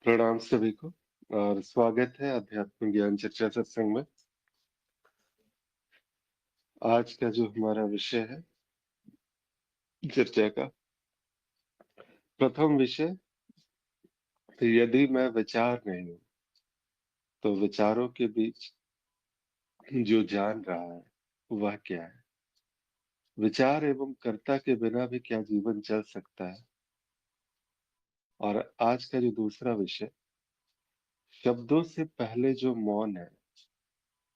प्रणाम सभी को और स्वागत है आध्यात्मिक ज्ञान चर्चा सत्संग में। आज का जो हमारा विषय है चर्चा का प्रथम विषय, यदि मैं विचार नहीं हूं तो विचारों के बीच जो जान रहा है वह क्या है। विचार एवं कर्ता के बिना भी क्या जीवन चल सकता है। और आज का जो दूसरा विषय, शब्दों से पहले जो मौन है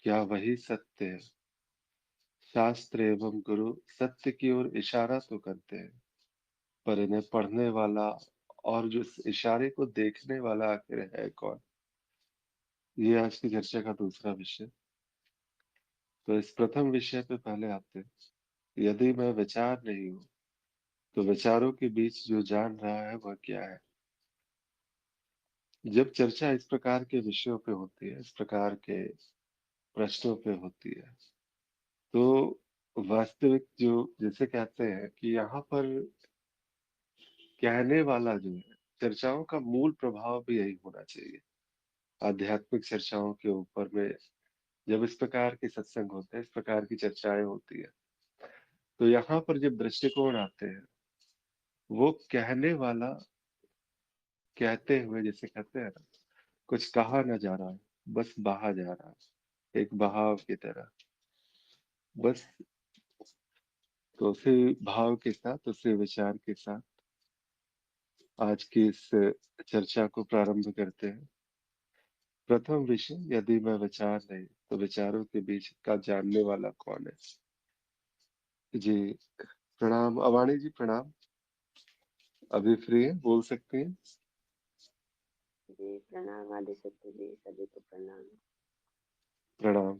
क्या वही सत्य है। शास्त्र एवं गुरु सत्य की ओर इशारा तो करते हैं, पर इन्हें पढ़ने वाला और जो इस इशारे को देखने वाला आखिर है कौन। ये आज की चर्चा का दूसरा विषय। तो इस प्रथम विषय पे पहले आते हैं। यदि मैं विचार नहीं हूं तो विचारों के बीच जो जान रहा है वह क्या है। जब चर्चा इस प्रकार के विषयों पे होती है, इस प्रकार के प्रश्नों पे होती है, तो वास्तविक जो जिसे कहते हैं कि यहाँ पर कहने वाला जो है, चर्चाओं का मूल प्रभाव भी यही होना चाहिए। आध्यात्मिक चर्चाओं के ऊपर में जब इस प्रकार के सत्संग होते हैं, इस प्रकार की चर्चाएं होती है, तो यहाँ पर जब दृष्टिकोण आते हैं, वो कहने वाला कहते हुए जैसे कहते हैं ना, कुछ कहा ना जा रहा है, बस बहा जा रहा है एक बहाव की तरह। बस तो उसी भाव के साथ, उसी विचार के साथ आज की इस चर्चा को प्रारंभ करते हैं। प्रथम विषय, यदि मैं विचार नहीं तो विचारों के बीच का जानने वाला कौन है। जी प्रणाम अवाणी जी, प्रणाम। अभी फ्री है, बोल सकते हैं। जी प्रणाम आदिशक्ति जी, सभी को प्रणाम। प्रणाम।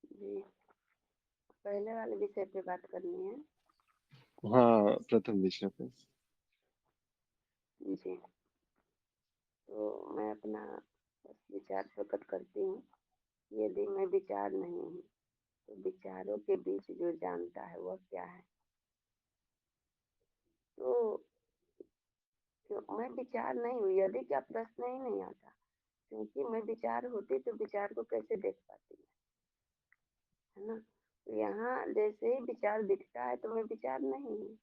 जी, पहले वाले विषय पे बात करनी है। हाँ, प्रथम विषय पे। जी, तो मैं अपना बस विचार प्रकट करती हूँ। यदि मैं विचार नहीं हूँ तो विचारों के बीच जो जानता है वह क्या है। तो क्यों मैं विचार नहीं हूँ, यदि क्या प्रश्न ही नहीं आता, क्योंकि मैं विचार होती तो विचार को कैसे देख पाती, है ना। तो यहाँ जैसे ही विचार दिखता है तो मैं विचार नहीं हूँ,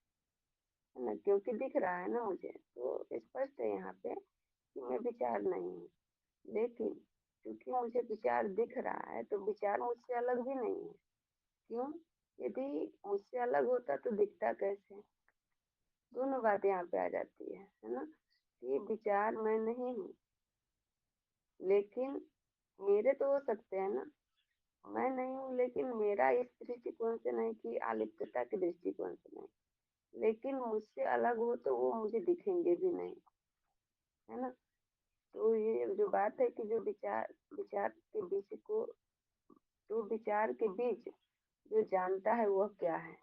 है ना, क्योंकि दिख रहा है ना मुझे, तो स्पष्ट है यहाँ पे कि मैं विचार नहीं हूँ। लेकिन क्योंकि मुझे विचार दिख रहा है तो विचार मुझसे अलग भी नहीं है। क्यों? यदि मुझसे अलग होता तो दिखता कैसे। दोनों बातें यहाँ पे आ जाती है ना, कि विचार मैं नहीं हूँ, लेकिन मेरे तो हो सकते हैं ना। मैं नहीं हूँ लेकिन मेरा इस दृष्टिकोण से नहीं कि आलिप्तता के दृष्टिकोण से नहीं, लेकिन मुझसे अलग हो तो वो मुझे दिखेंगे भी नहीं, है ना। तो ये जो बात है कि जो विचार विचार के बीच को, तो विचार के बीच जो जानता है वह क्या है।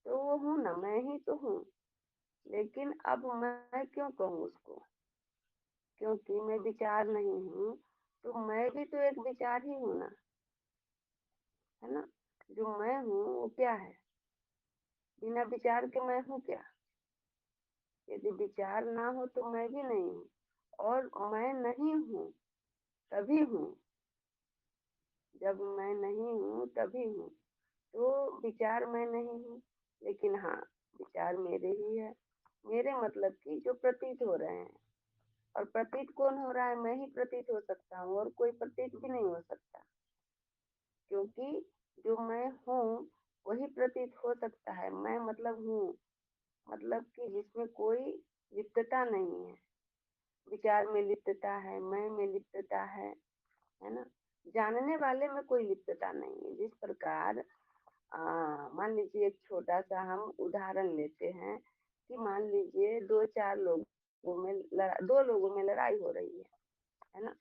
तो वो हूँ ना, मैं ही तो हूँ। लेकिन अब मैं क्यों कहूँ उसको, क्योंकि मैं विचार नहीं हूँ, तो मैं भी तो एक विचार ही हूँ ना, है ना। जो मैं हूँ वो क्या है, बिना विचार के मैं हूँ क्या। यदि विचार ना हो तो मैं भी नहीं हूँ, और मैं नहीं हूँ तभी हूँ। जब मैं नहीं हूँ तभी हूँ। तो विचार मैं नहीं हूँ, लेकिन हाँ, विचार मेरे ही है। मेरे मतलब कि जो प्रतीत हो रहे हैं, और प्रतीत कौन हो रहा है, मैं ही प्रतीत हो सकता हूँ, और कोई प्रतीत भी नहीं हो सकता। क्योंकि जो मैं हूँ वही प्रतीत हो सकता है। मैं मतलब हूँ, मतलब कि जिसमें कोई लिप्तता नहीं है। विचार में लिप्तता है, मैं में लिप्तता है ना। जानने वाले में कोई लिप्तता नहीं है। जिस प्रकार मान लीजिए एक छोटा सा हम उदाहरण लेते हैं कि मान लीजिए दो लोगों में लड़ाई हो रही है ना।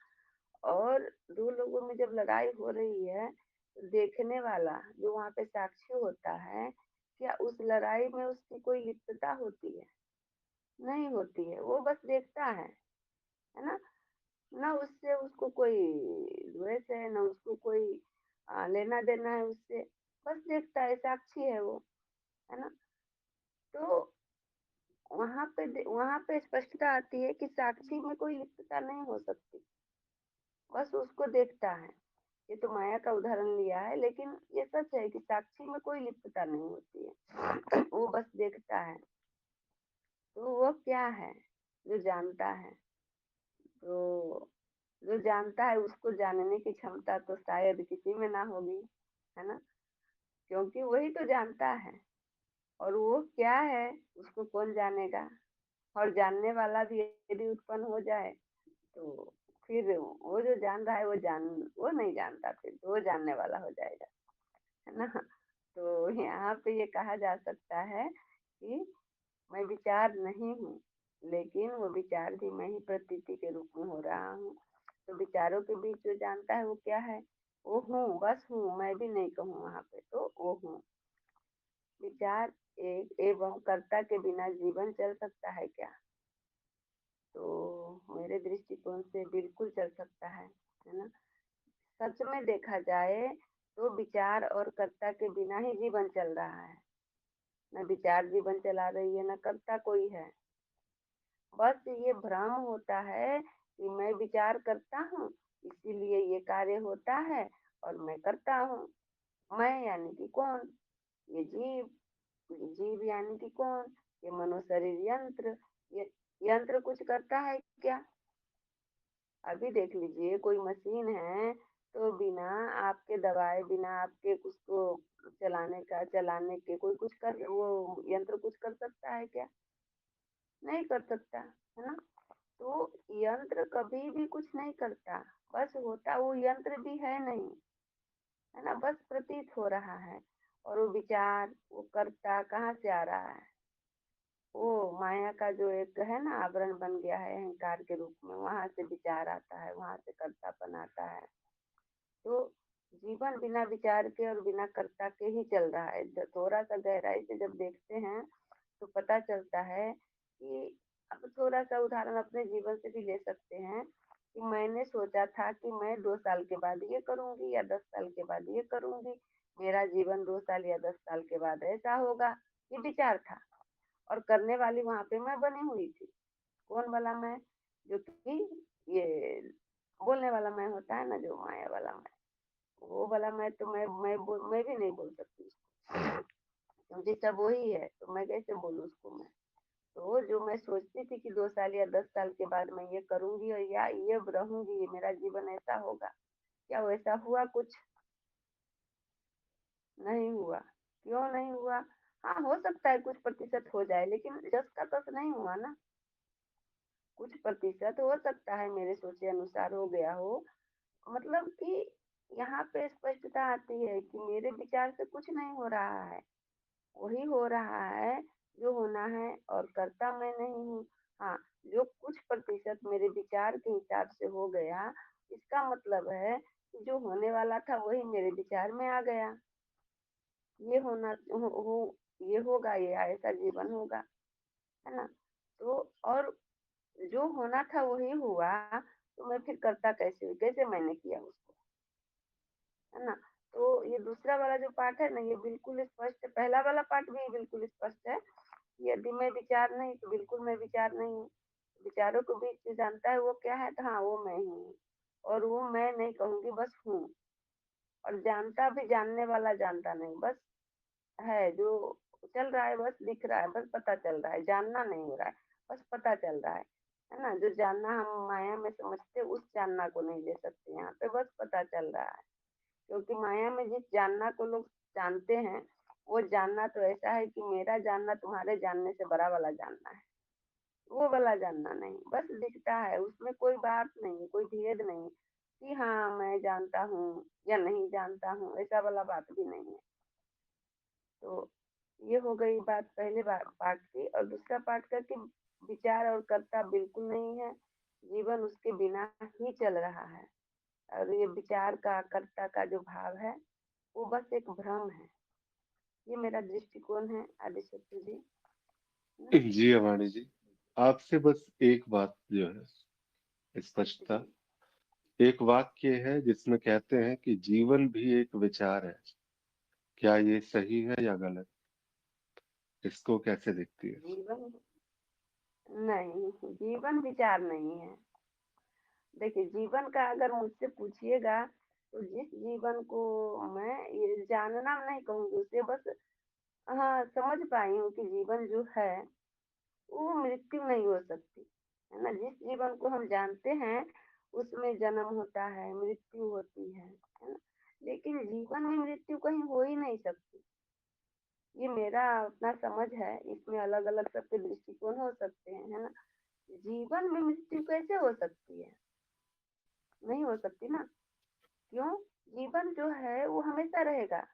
और दो लोगों में जब लड़ाई हो रही है तो देखने वाला जो वहाँ पे साक्षी होता है, क्या उस लड़ाई में उसकी कोई लिप्तता होती है? नहीं होती है, वो बस देखता है ना। ना उससे उसको कोई द्वेष है, ना उसको कोई लेना देना है उससे, बस देखता है, साक्षी है वो, है ना। तो वहां पे स्पष्टता आती है कि साक्षी में कोई लिप्तता नहीं हो सकती, बस उसको देखता है। ये तो माया का उदाहरण लिया है, लेकिन ये सच है कि साक्षी में कोई लिप्तता नहीं होती है। वो बस देखता है। तो वो क्या है? जो जानता है। तो जो जानता है उसको जानने की क्षमता तो शायद किसी में ना होगी, है ना? क्योंकि वही तो जानता है। और वो क्या है उसको कौन जानेगा? और जानने वाला भी यदि उत्पन्न हो जाए तो फिर वो जो जान रहा है वो नहीं जानता, फिर तो वो जानने वाला हो जाएगा, है ना? तो यहाँ पे ये कहा जा सकता है कि मैं विचार नहीं हूँ, लेकिन वो विचार भी मैं ही प्रतीति के रूप में हो रहा हूँ। तो विचारों के बीच जो जानता है वो क्या है? वो हूँ, बस हूँ, मैं भी नहीं कहूँ वहाँ पे, तो वो हूँ। विचार एक एवं कर्ता के बिना जीवन चल सकता है क्या? तो मेरे दृष्टिकोण से बिल्कुल चल सकता है ना? सच में देखा जाए तो विचार और कर्ता के बिना ही जीवन चल रहा है। न विचार जीवन चला रही है, न कर्ता कोई है। बस ये भ्रम होता है कि मैं विचार करता हूँ, इसीलिए ये कार्य होता है और मैं करता हूँ। मैं यानी कि कौन? ये जीव। जीव यानी कि कौन? ये मनोशरीर यंत्र। ये यंत्र कुछ करता है क्या? अभी देख लीजिए, कोई मशीन है तो बिना आपके दबाए, बिना आपके उसको चलाने के कोई कुछ कर वो यंत्र कुछ कर सकता है क्या? नहीं कर सकता, है ना? तो यंत्र कभी भी कुछ नहीं करता, बस होता वो यंत्र भी है नहीं, है ना? बस प्रतीत हो रहा है। और वो विचार, वो कर्ता कहाँ से आ रहा है? वो माया का जो एक है ना आवरण बन गया है अहंकार के रूप में, वहां से विचार आता है, वहां से कर्तापन आता है। तो जीवन बिना विचार के और बिना कर्ता के ही चल रहा है। थोड़ा सा गहराई से जब देखते हैं तो पता चलता है कि अब थोड़ा सा उदाहरण अपने जीवन से भी ले सकते हैं कि मैंने सोचा था कि मैं 2 साल के बाद ये करूंगी या 10 साल के बाद ये करूंगी, मेरा जीवन 2 साल या 10 साल के बाद ऐसा होगा। ये विचार था और करने वाली वहां पे मैं बनी हुई थी। कौन वाला मैं? जो कि ये बोलने वाला मैं होता है ना, जो माया वाला मैं, वो वाला मैं तो मैं भी नहीं बोल सकती उसको, क्योंकि सब वही है, तो मैं कैसे बोलूँ उसको मैं? तो जो मैं सोचती थी कि 2 साल या 10 साल के बाद मैं ये करूंगी और या ये रहूंगी, ये मेरा जीवन ऐसा होगा, क्या वैसा हुआ? कुछ नहीं हुआ। क्यों नहीं हुआ? हाँ, हो सकता है कुछ प्रतिशत हो जाए, लेकिन 10 का 10 नहीं हुआ ना। कुछ प्रतिशत हो सकता है मेरे सोचे अनुसार हो गया हो, मतलब कि यहाँ पे स्पष्टता आती है कि मेरे विचार से कुछ नहीं हो रहा है, वही हो रहा है जो होना है, और करता मैं नहीं हूँ। हाँ, जो कुछ प्रतिशत मेरे विचार के हिसाब से हो गया, इसका मतलब है कि जो होने वाला था वही मेरे विचार में आ गया। ये होना ये होगा, ये ऐसा जीवन होगा, है ना? तो और जो होना था वही हुआ, तो मैं फिर करता कैसे हुई? कैसे मैंने किया उसको, है ना? तो ये दूसरा वाला जो पार्ट है ना, ये बिल्कुल स्पष्ट है। पहला वाला पार्ट भी बिल्कुल स्पष्ट है। यदि मैं विचार नहीं तो बिल्कुल मैं विचार नहीं हूँ। विचारों के बीच जो जानता है वो क्या है? तो हाँ, वो मैं ही हूँ। और वो मैं नहीं कहूँगी, बस हूँ। और जानता भी जानने वाला जानता नहीं, बस है जो चल रहा है, बस दिख रहा है, बस पता चल रहा है, जानना नहीं हो रहा है, बस पता चल रहा है ना? जो जानना हम माया में समझते उस जानना को नहीं ले सकते यहाँ पे, बस पता चल रहा है। क्योंकि माया में जिस जानना को लोग जानते हैं, वो जानना तो ऐसा है कि मेरा जानना तुम्हारे जानने से बड़ा वाला जानना है। वो वाला जानना नहीं, बस दिखता है, उसमें कोई बात नहीं, कोई भेद नहीं कि हाँ मैं जानता हूँ या नहीं जानता हूँ, ऐसा वाला बात भी नहीं है। तो ये हो गई बात पहले पार्ट की। और दूसरा पार्ट का कि विचार और कर्ता बिल्कुल नहीं है, जीवन उसके बिना ही चल रहा है। और ये विचार का कर्ता का जो भाव है वो बस एक भ्रम है। ये मेरा दृष्टिकोण है आदिशक्ति जी, है ना? जी अवाणी जी, आपसे बस एक बात जो है स्पष्टता, जी, एक वाक्य है जिसमें कहते हैं कि जीवन भी एक विचार है। क्या ये सही है या गलत? इसको कैसे देखती है? जीवन नहीं, जीवन विचार नहीं है। देखिए, जीवन का अगर मुझसे पूछिएगा, तो जिस जीवन को मैं ये जानना नहीं कहूँगी, उसे बस हाँ, समझ पाई हूँ कि जीवन जो है, वो मृत्यु नहीं हो सकती, है ना? जिस जीवन को हम जानते हैं, उसमें जन्म होता है, मृत्यु होती है ना? लेकिन जीवन में मृत्यु कहीं हो ही नहीं सकती। ये मेरा अपना समझ है, इसमें अलग-अलग सबके दृष्टिकोण हो सकते हैं, है ना? जीवन में मृत्यु कैसे हो सकती है? नहीं हो सकती ना। क्यों? जीवन जो है वो हमेशा रहेगा।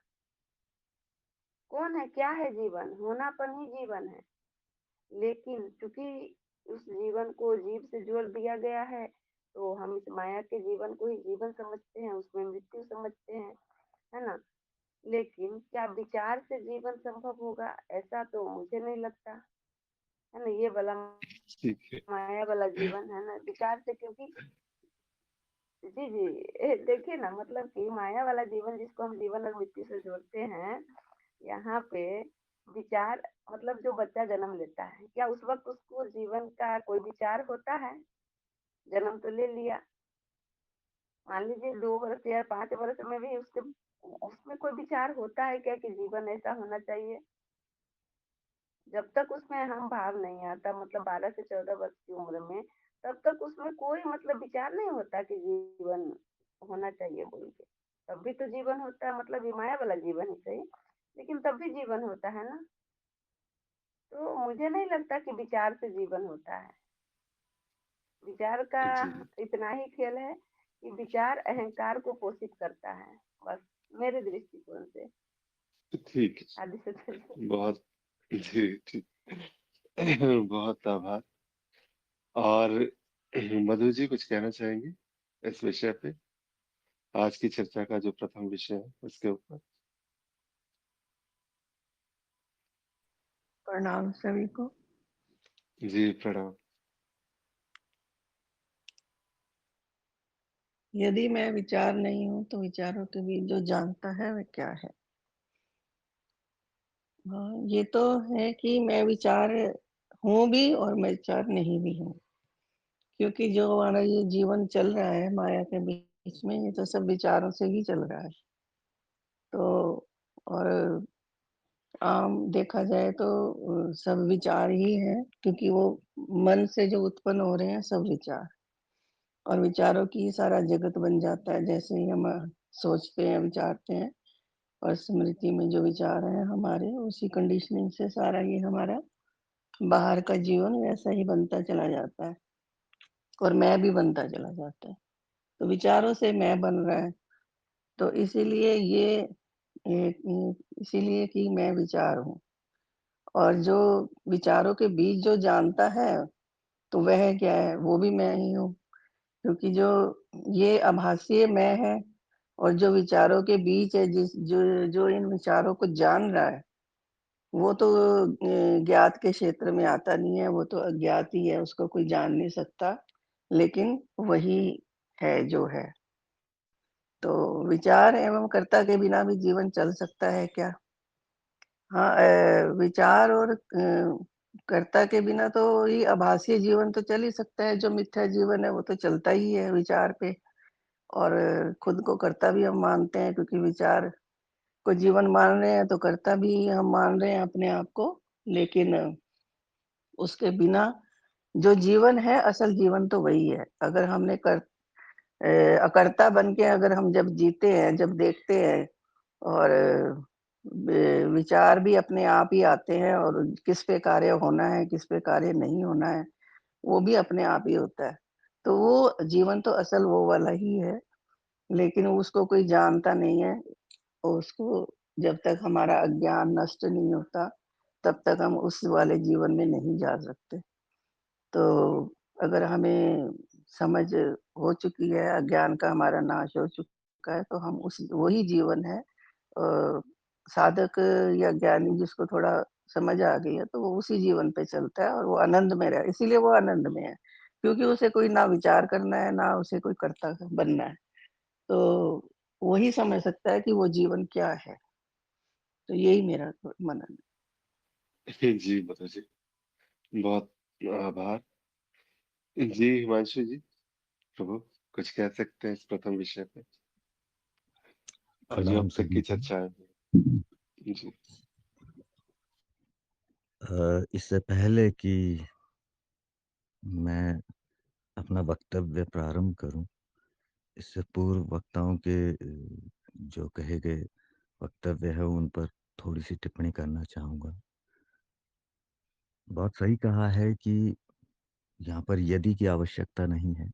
कौन है, क्या है जीवन? होनापन ही जीवन है। लेकिन चूँकि उस जीवन को जीव से जोड़ दिया गया है, तो हम इस माया के जीवन को ही जीवन समझते हैं, उसमें मृत्यु समझते हैं, है ना? लेकिन क्या विचार से जीवन संभव होगा? ऐसा तो मुझे नहीं लगता, है ना? ये वाला ठीक है। माया वाला जीवन, है ना? विचार से क्योंकि जी, जी। देखिए ना मतलब कि माया वाला जीवन जिसको हम जीवन और मृत्यु से जोड़ते हैं, यहाँ पे विचार मतलब जो बच्चा जन्म लेता है, क्या उस वक़्त उसको जीवन का कोई विचार होता है? जन्म तो ले लिया, मान लीजिए 2 वर्ष या 5 वर्ष में भी उसके उसमें कोई विचार होता है क्या कि जीवन ऐसा होना चाहिए? जब तक उसमें अहम भाव नहीं आता मतलब 12 से 14 वर्ष की उम्र में, तब तक उसमें कोई मतलब विचार नहीं होता कि जीवन होना चाहिए बोल के। तब भी तो जीवन होता है मतलब ये माया वाला जीवन ही सही, लेकिन तब भी जीवन होता है ना। तो मुझे नहीं लगता कि विचार से जीवन होता है। विचार का जी, इतना ही खेल है कि विचार अहंकार को पोषित करता है, बस मेरे दृष्टिकोण से। ठीक आदि से है। बहुत जी, ठीक। बहुत आभार। और मधु जी कुछ कहना चाहेंगे इस विषय पे? आज की चर्चा का जो प्रथम विषय है, उसके ऊपर? प्रणाम सभी को। जी, प्रणाम। यदि मैं विचार नहीं हूँ तो विचारों के बीच जो जानता है वह क्या है? हाँ, ये तो है कि मैं विचार हूँ भी और मैं विचार नहीं भी हूँ, क्योंकि जो हमारा ये जीवन चल रहा है माया के बीच में, ये तो सब विचारों से ही चल रहा है। तो और आम देखा जाए तो सब विचार ही हैं, क्योंकि वो मन से जो उत्पन्न हो रहे हैं सब विचार, और विचारों की ही सारा जगत बन जाता है। जैसे ही हम सोचते हैं, विचारते हैं, और स्मृति में जो विचार हैं हमारे, उसी कंडीशनिंग से सारा ये हमारा बाहर का जीवन वैसा ही बनता चला जाता है, और मैं भी बनता चला जाता है। तो विचारों से मैं बन रहा है, तो इसीलिए इसीलिए कि मैं विचार हूँ, और जो विचारों के बीच जो जानता है, तो वह क्या है? वो भी मैं ही हूँ, क्योंकि जो ये आभासीय मैं है, और जो विचारों के बीच है, जिस जो जो इन विचारों को जान रहा है, वो तो ज्ञात के क्षेत्र में आता नहीं है, वो तो अज्ञात ही है, उसको कोई जान नहीं सकता, लेकिन वही है जो है। तो विचार एवं कर्ता के बिना भी जीवन चल सकता है क्या? हाँ, विचार और कर्ता के बिना तो ये आभासीय जीवन तो चल ही सकता है, जो मिथ्या जीवन है वो तो चलता ही है विचार पे, और खुद को कर्ता भी हम मानते हैं, क्योंकि विचार को जीवन मान रहे हैं, तो कर्ता भी हम मान रहे हैं अपने आप को। लेकिन उसके बिना जो जीवन है, असल जीवन तो वही है। अगर हमने अकर्ता बन के अगर हम जब जीते हैं, जब देखते हैं, और विचार भी अपने आप ही आते हैं, और किस पे कार्य होना है, किस पे कार्य नहीं होना है, वो भी अपने आप ही होता है। तो वो जीवन तो असल वो वाला ही है, लेकिन उसको कोई जानता नहीं है। उसको जब तक हमारा अज्ञान नष्ट नहीं होता, तब तक हम उस वाले जीवन में नहीं जा सकते। तो अगर हमें समझ हो चुकी है, अज्ञान का हमारा नाश हो चुका है, तो हम उस वही जीवन है। साधक या ज्ञानी जिसको थोड़ा समझ आ गई है, तो वो उसी जीवन पे चलता है, और वो आनंद में रहे, इसीलिए वो आनंद में है, क्योंकि उसे कोई ना विचार करना है, ना उसे कोई कर्ता बनना है। तो वही समझ सकता है कि वो जीवन क्या है। तो यही मेरा मनन है। जी, मधु जी, बहुत आभार। जी, हिमांशु जी, प्रभु कुछ कह सकते हैं इस प्रथम विषय पे? और जो अब प्रणाम तक की सभी को। चर्चा है। जी। इससे पहले कि मैं अपना वक्तव्य प्रारंभ करूं, इससे पूर्व वक्ताओं के जो कहे गए वक्तव्य है उन पर थोड़ी सी टिप्पणी करना चाहूँगा। बहुत सही कहा है कि यहाँ पर यदि की आवश्यकता नहीं है।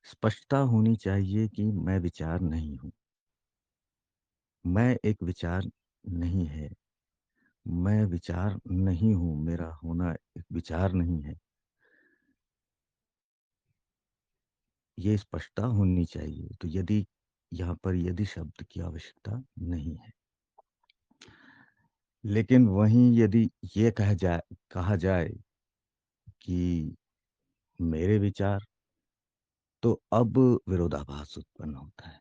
स्पष्टता होनी चाहिए कि मैं विचार नहीं हूँ। मैं एक विचार नहीं है। मैं विचार नहीं हूँ, मेरा होना एक विचार नहीं है। ये स्पष्टता होनी चाहिए। तो यदि यहाँ पर यदि शब्द की आवश्यकता नहीं है। लेकिन वहीं यदि ये कहा जाए कि मेरे विचार, तो अब विरोधाभास उत्पन्न होता है।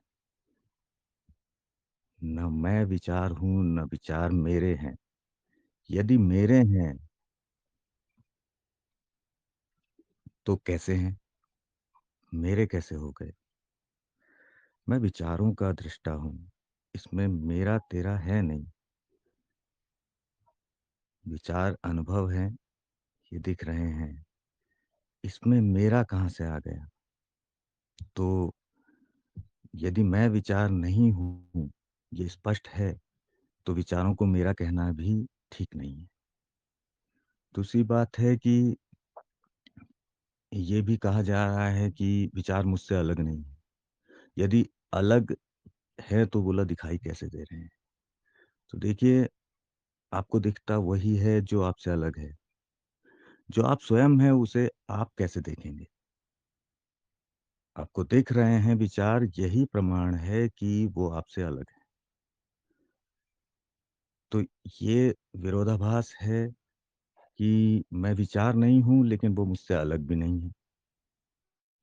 न मैं विचार हूँ, न विचार मेरे हैं। यदि मेरे हैं, तो कैसे हैं? मेरे कैसे हो गए? मैं विचारों का दृष्टा हूँ। इसमें मेरा तेरा है नहीं। विचार अनुभव हैं, ये दिख रहे हैं। इसमें मेरा कहाँ से आ गया? तो यदि मैं विचार नहीं हूँ, ये स्पष्ट है, तो विचारों को मेरा कहना भी ठीक नहीं है। दूसरी बात है कि ये भी कहा जा रहा है कि विचार मुझसे अलग नहीं है। यदि अलग है तो बोला दिखाई कैसे दे रहे हैं? तो देखिए, आपको दिखता वही है जो आपसे अलग है। जो आप स्वयं हैं उसे आप कैसे देखेंगे? आपको दिख रहे हैं विचार, यही प्रमाण है कि वो आपसे अलग है। तो ये विरोधाभास है कि मैं विचार नहीं हूँ लेकिन वो मुझसे अलग भी नहीं है।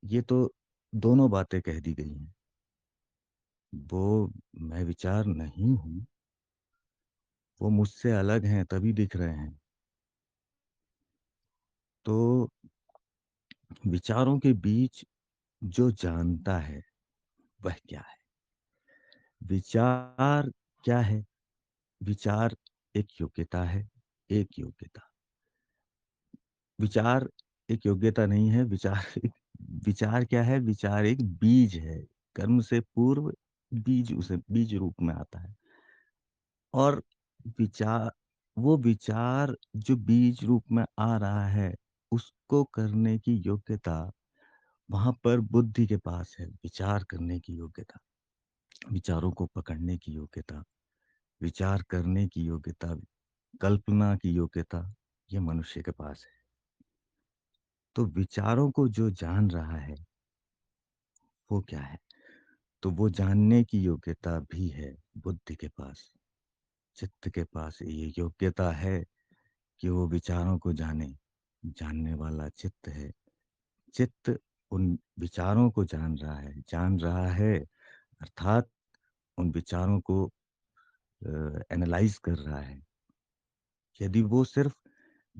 ये तो दोनों बातें कह दी गई हैं। वो मैं विचार नहीं हूँ, वो मुझसे अलग हैं तभी दिख रहे हैं। तो विचारों के बीच जो जानता है वह क्या है? विचार क्या है? विचार एक योग्यता है, एक योग्यता। विचार एक योग्यता नहीं है, विचार विचार क्या है? विचार एक बीज है। कर्म से पूर्व बीज उसे बीज रूप में आता है। और विचार, वो विचार जो बीज रूप में आ रहा है, उसको करने की योग्यता वहां पर बुद्धि के पास है। विचार करने की योग्यता, विचारों को पकड़ने की योग्यता, विचार करने की योग्यता, कल्पना की योग्यता, ये मनुष्य के पास है। तो विचारों को जो जान रहा है वो क्या है? तो वो जानने की योग्यता भी है बुद्धि के पास। चित्त के पास ये योग्यता है कि वो विचारों को जाने। जानने वाला चित्त है। चित्त उन विचारों को जान रहा है, अर्थात उन विचारों को एनालाइज कर रहा है। यदि वो सिर्फ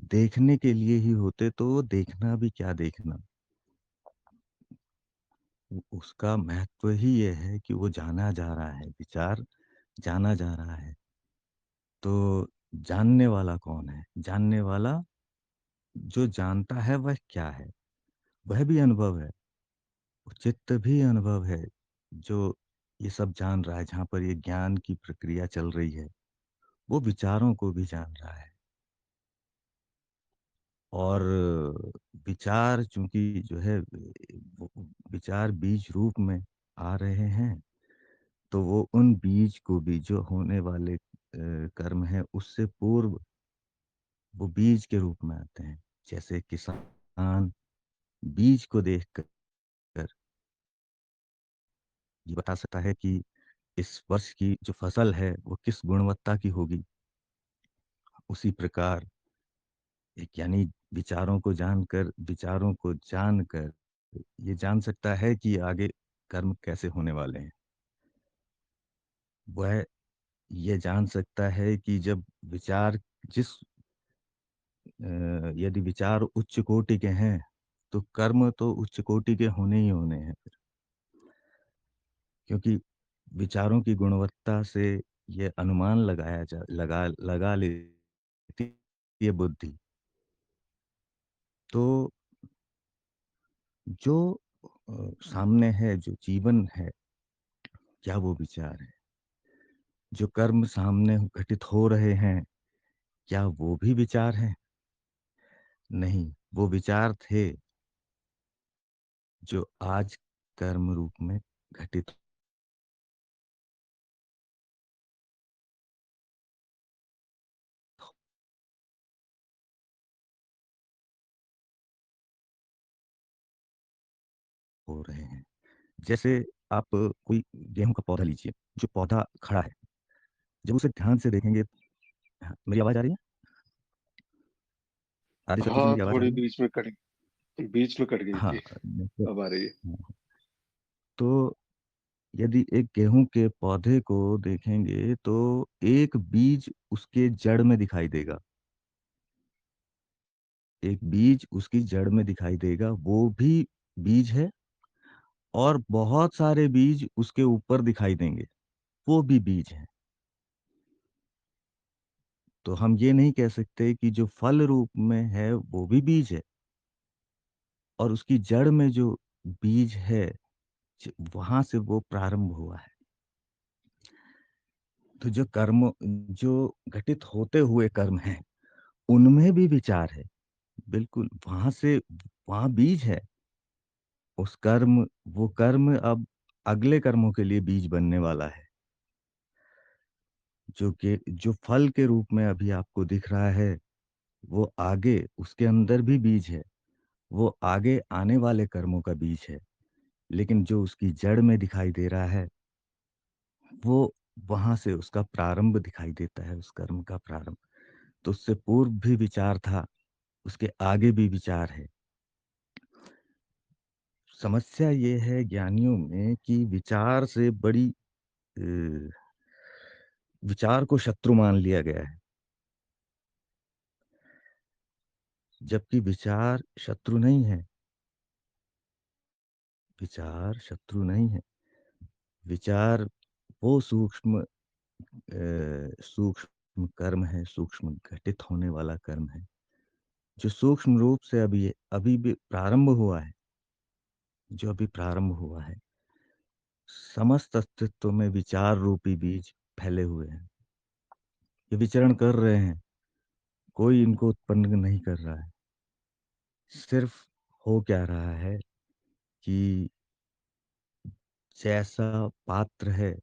देखने के लिए ही होते तो देखना भी क्या देखना, उसका महत्व ही ये है कि वो जाना जा रहा है, विचार जाना जा रहा है। तो जानने वाला कौन है? जानने वाला जो जानता है वह क्या है? वह भी अनुभव है। चित्त भी अनुभव है जो ये सब जान रहा है। जहाँ पर ये ज्ञान की प्रक्रिया चल रही है, वो विचारों को भी जान रहा है। और विचार चूंकि जो है वो विचार बीज रूप में आ रहे हैं, तो वो उन बीज को भी जो होने वाले कर्म है उससे पूर्व वो बीज के रूप में आते हैं। जैसे किसान बीज को देख कर ये बता सकता है कि इस वर्ष की जो फसल है वो किस गुणवत्ता की होगी। उसी प्रकार एक यानी विचारों को जानकर ये जान सकता है कि आगे कर्म कैसे होने वाले हैं। वह ये जान सकता है कि जब विचार जिस यदि विचार उच्च कोटि के हैं, तो कर्म तो उच्च कोटि के होने ही होने हैं फिर। क्योंकि विचारों की गुणवत्ता से ये अनुमान लगा लेती है बुद्धि। तो जो सामने है, जो जीवन है, क्या वो विचार है? जो कर्म सामने घटित हो रहे हैं, क्या वो भी विचार हैं? नहीं, वो विचार थे जो आज कर्म रूप में घटित हो रहे हैं। जैसे आप कोई गेहूँ का पौधा लीजिए, जो पौधा खड़ा है, जब उसे ध्यान से देखेंगे। हाँ, मेरी आवाज़ आ रही है? आदित्य सर जी, हाँ, मेरी आवाज़ आ थोड़ी रही है? बीच में कट गई हाँ, थी। नेटवर्क। अब आ रही है। हाँ, तो यदि एक गेहूँ के पौधे को देखेंगे तो एक बीज उसके जड़ में दिखाई देगा। एक बीज उसकी जड़ में दिखाई देगा, वो भी बीज है। और बहुत सारे बीज उसके ऊपर दिखाई देंगे, वो भी बीज है। तो हम ये नहीं कह सकते कि जो फल रूप में है वो भी बीज है, और उसकी जड़ में जो बीज है, वहां से वो प्रारंभ हुआ है। तो जो कर्म, जो घटित होते हुए कर्म हैं, उनमें भी विचार है। बिल्कुल, वहां बीज है। उस कर्म वो कर्म अब अगले कर्मों के लिए बीज बनने वाला है। जो फल के रूप में अभी आपको दिख रहा है, वो आगे उसके अंदर भी बीज है। वो आगे आने वाले कर्मों का बीज है। लेकिन जो उसकी जड़ में दिखाई दे रहा है, वो वहां से उसका प्रारंभ दिखाई देता है, उस कर्म का प्रारंभ। तो उससे पूर्व भी विचार था, उसके आगे भी विचार है। समस्या ये है ज्ञानियों में कि विचार से बड़ी विचार को शत्रु मान लिया गया है, जबकि विचार शत्रु नहीं है। विचार शत्रु नहीं है। विचार वो सूक्ष्म कर्म है, सूक्ष्म घटित होने वाला कर्म है, जो सूक्ष्म रूप से अभी अभी भी प्रारंभ हुआ है। जो अभी प्रारंभ हुआ है, समस्त अस्तित्व में विचार रूपी बीज फैले हुए हैं। ये विचरण कर रहे हैं, कोई इनको उत्पन्न नहीं कर रहा है। सिर्फ हो क्या रहा है कि जैसा पात्र है,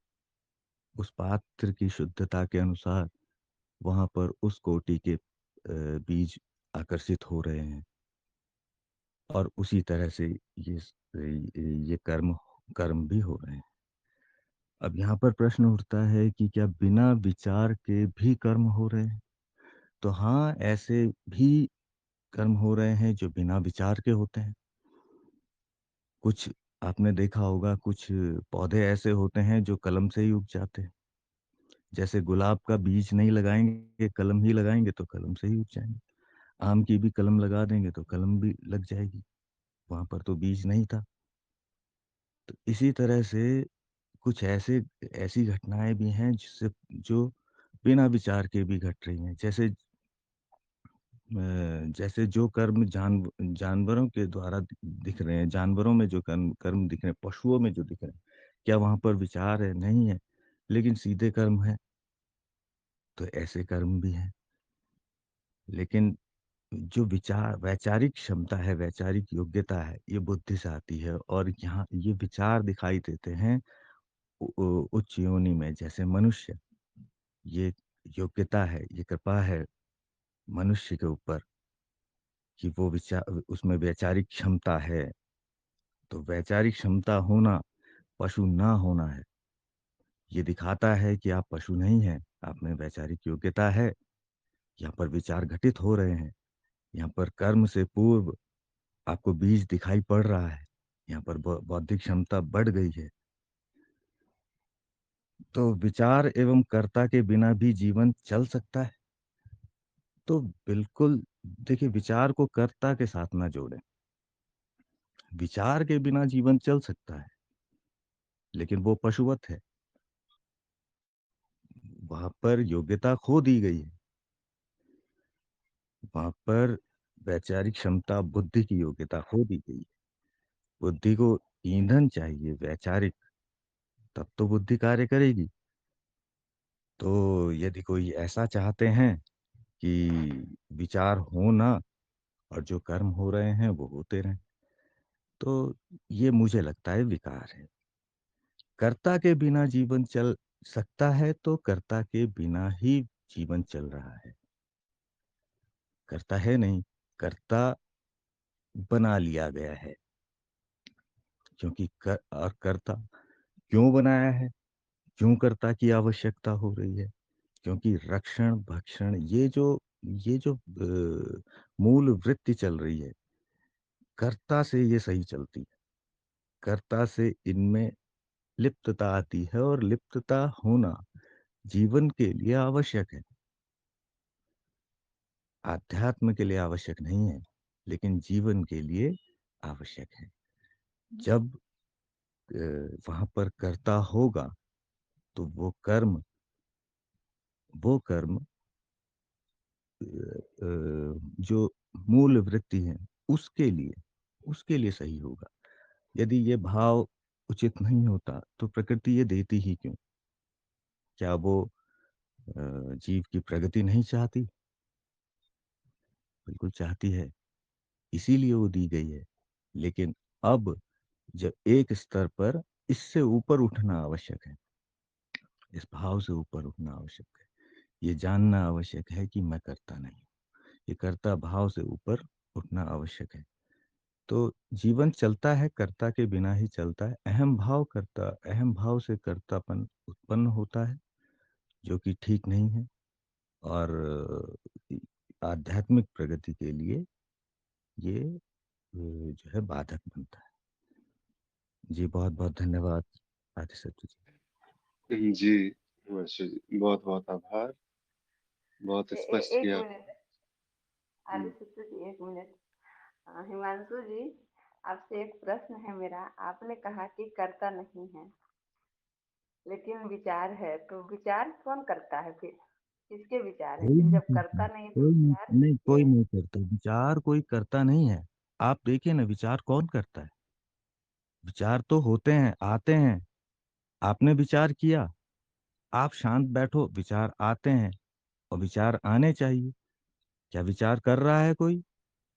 उस पात्र की शुद्धता के अनुसार वहां पर उस कोटि के बीज आकर्षित हो रहे हैं। और उसी तरह से ये कर्म कर्म भी हो रहे हैं। अब यहाँ पर प्रश्न उठता है कि क्या बिना विचार के भी कर्म हो रहे हैं? तो हाँ, ऐसे भी कर्म हो रहे हैं जो बिना विचार के होते हैं। कुछ आपने देखा होगा, कुछ पौधे ऐसे होते हैं जो कलम से ही उग जाते हैं। जैसे गुलाब का बीज नहीं लगाएंगे, कलम ही लगाएंगे तो कलम से ही उग जाएंगे। आम की भी कलम लगा देंगे तो कलम भी लग जाएगी, वहां पर तो बीज नहीं था। तो इसी तरह से कुछ ऐसी घटनाएं भी हैं जिससे जो बिना विचार के भी घट रही हैं। जैसे जो कर्म जानवरों के द्वारा दिख रहे हैं, जानवरों में जो कर्म कर्म दिख रहे हैं, पशुओं में जो दिख रहे हैं, क्या वहां पर विचार है? नहीं है, लेकिन सीधे कर्म है। तो ऐसे कर्म भी हैं। लेकिन जो विचार वैचारिक क्षमता है, वैचारिक योग्यता है, ये बुद्धि से आती है। और यहाँ ये विचार दिखाई देते हैं उच्च योनि में, जैसे मनुष्य। ये योग्यता है, ये कृपा है मनुष्य के ऊपर कि वो विचार, उसमें वैचारिक क्षमता है। तो वैचारिक क्षमता होना पशु ना होना है। ये दिखाता है कि आप पशु नहीं हैं, आप में वैचारिक योग्यता है। यहाँ पर विचार घटित हो रहे हैं। यहाँ पर कर्म से पूर्व आपको बीज दिखाई पड़ रहा है। यहाँ पर बौद्धिक क्षमता बढ़ गई है। तो विचार एवं कर्ता के बिना भी जीवन चल सकता है। तो बिल्कुल देखिए, विचार को कर्ता के साथ ना जोड़ें। विचार के बिना जीवन चल सकता है, लेकिन वो पशुवत है। वहाँ पर योग्यता खो दी गई है। वहाँ पर वैचारिक क्षमता, बुद्धि की योग्यता खो दी गई है। बुद्धि को ईंधन चाहिए वैचारिक, तब तो बुद्धि कार्य करेगी। तो यदि कोई ऐसा चाहते हैं कि विचार हो ना और जो कर्म हो रहे हैं वो होते रहें, तो ये मुझे लगता है विकार है। कर्ता के बिना जीवन चल सकता है तो कर्ता के बिना ही जीवन चल रहा है। कर्ता है नहीं, कर्ता बना लिया गया है। क्योंकि और कर्ता क्यों बनाया है? क्यों कर्ता की आवश्यकता हो रही है? क्योंकि रक्षण, भक्षण ये जो मूल वृत्ति चल रही है, कर्ता से ये सही चलती है। कर्ता से इनमें लिप्तता आती है और लिप्तता होना जीवन के लिए आवश्यक है। आध्यात्म के लिए आवश्यक नहीं है, लेकिन जीवन के लिए आवश्यक है। जब वहाँ पर कर्ता होगा, तो वो कर्म जो मूल वृत्ति है, उसके लिए उसके लिए सही होगा। यदि ये भाव उचित नहीं होता, तो प्रकृति ये देती ही क्यों? क्या वो जीव की प्रगति नहीं चाहती? बिल्कुल चाहती है, इसीलिए वो दी गई है। लेकिन अब जब एक स्तर पर इससे ऊपर उठना आवश्यक है, इस भाव से ऊपर उठना आवश्यक है। ये जानना आवश्यक है कि मैं करता नहीं हूँ। ये कर्ता भाव से ऊपर उठना आवश्यक है। तो जीवन चलता है, कर्ता के बिना ही चलता है। अहम भाव से कर्तापन उत्पन्न होता है, जो कि ठीक नहीं है और आध्यात्मिक प्रगति के लिए ये जो है बाधक बनता है। जी, बहुत-बहुत धन्यवाद आदिशक्ति जी। जी, मास्टर जी, बहुत-बहुत आभार। बहुत स्पष्ट एक किया। मिनट हुँ, आदित्य जी, एक मिनट। हिमांशु जी, आपसे एक प्रश्न है मेरा। आपने कहा कि कर्ता नहीं है, लेकिन विचार है, तो विचार कौन करता है फिर? किसके विचार है कोई फिर? नहीं जब करता, करता नहीं तो विचार कोई किसके हैं? नहीं करता। विचार कोई करता नहीं है। आप देखिए ना, विचार कौन करता है? विचार तो होते हैं, आते हैं। आपने विचार किया, आप शांत बैठो, विचार आते हैं और विचार आने चाहिए। क्या विचार कर रहा है कोई?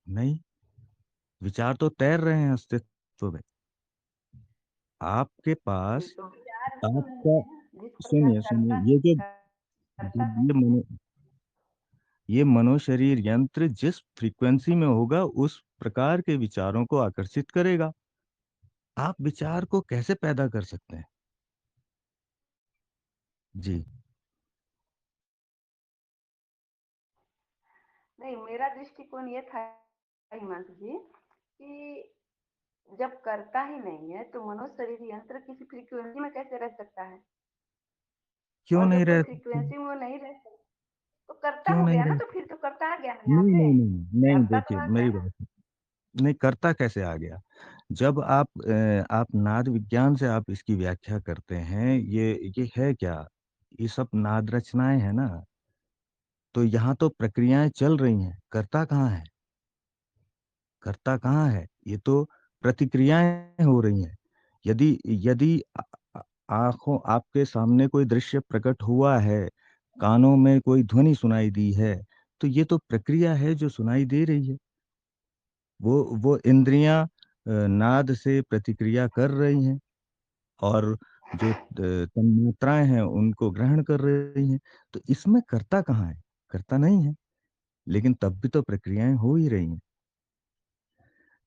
नहीं। विचार तो तैर रहे हैं अस्तित्व में। आपके जी, पास तो विचार तो नहीं आपका है ना, जिस प्रकार सुनिए, सुनिए, करता करता जब नहीं है। ये मनोशरीर यंत्र जिस फ्रीक्वेंसी में होगा, उस प्रकार के विचारों को आकर्षित करेगा। आप विचार को कैसे पैदा कर सकते हैं? जी। नहीं, मेरा दृष्टिकोण ये था हिमांशु जी कि जब करता ही नहीं है तो मनुष्य शरीर यंत्र किसी फ्रीक्वेंसी में कैसे रह सकता है? क्यों और नहीं जब कोई रह सकते? फ्रीक्वेंसी में वो नहीं रह सकता तो करता क्यों हो नहीं गया ना, रह तो फिर तो करता आ गया ना यहाँ नहीं, पे। नहीं, नहीं, नहीं, करता देखिए तो आ गया मेरी ना। बात, नहीं करता कैसे आ गया? जब आप नाद विज्ञान से आप इसकी व्याख्या करते हैं, ये है क्या? ये सब नाद रचनाएँ हैं ना, तो यहाँ तो प्रक्रियाएँ चल रही हैं, कर्ता कहाँ है? कर्ता कहाँ है? ये तो प्रतिक्रियाएँ हो रही हैं। यदि यदि अ आँखों आपके सामने कोई दृश्य प्रकट हुआ है, कानों में कोई ध्वनि सुनाई दी है, तो ये तो प्रक्रिया है जो सुनाई दे रही है। वो इंद्रियाँ नाद से प्रतिक्रिया कर रही हैं और जो तन्मात्राएँ हैं, उनको ग्रहण कर रही हैं। तो इसमें कर्ता कहाँ है? कर्ता नहीं है, लेकिन तब भी तो प्रक्रियाएँ हो ही रही हैं।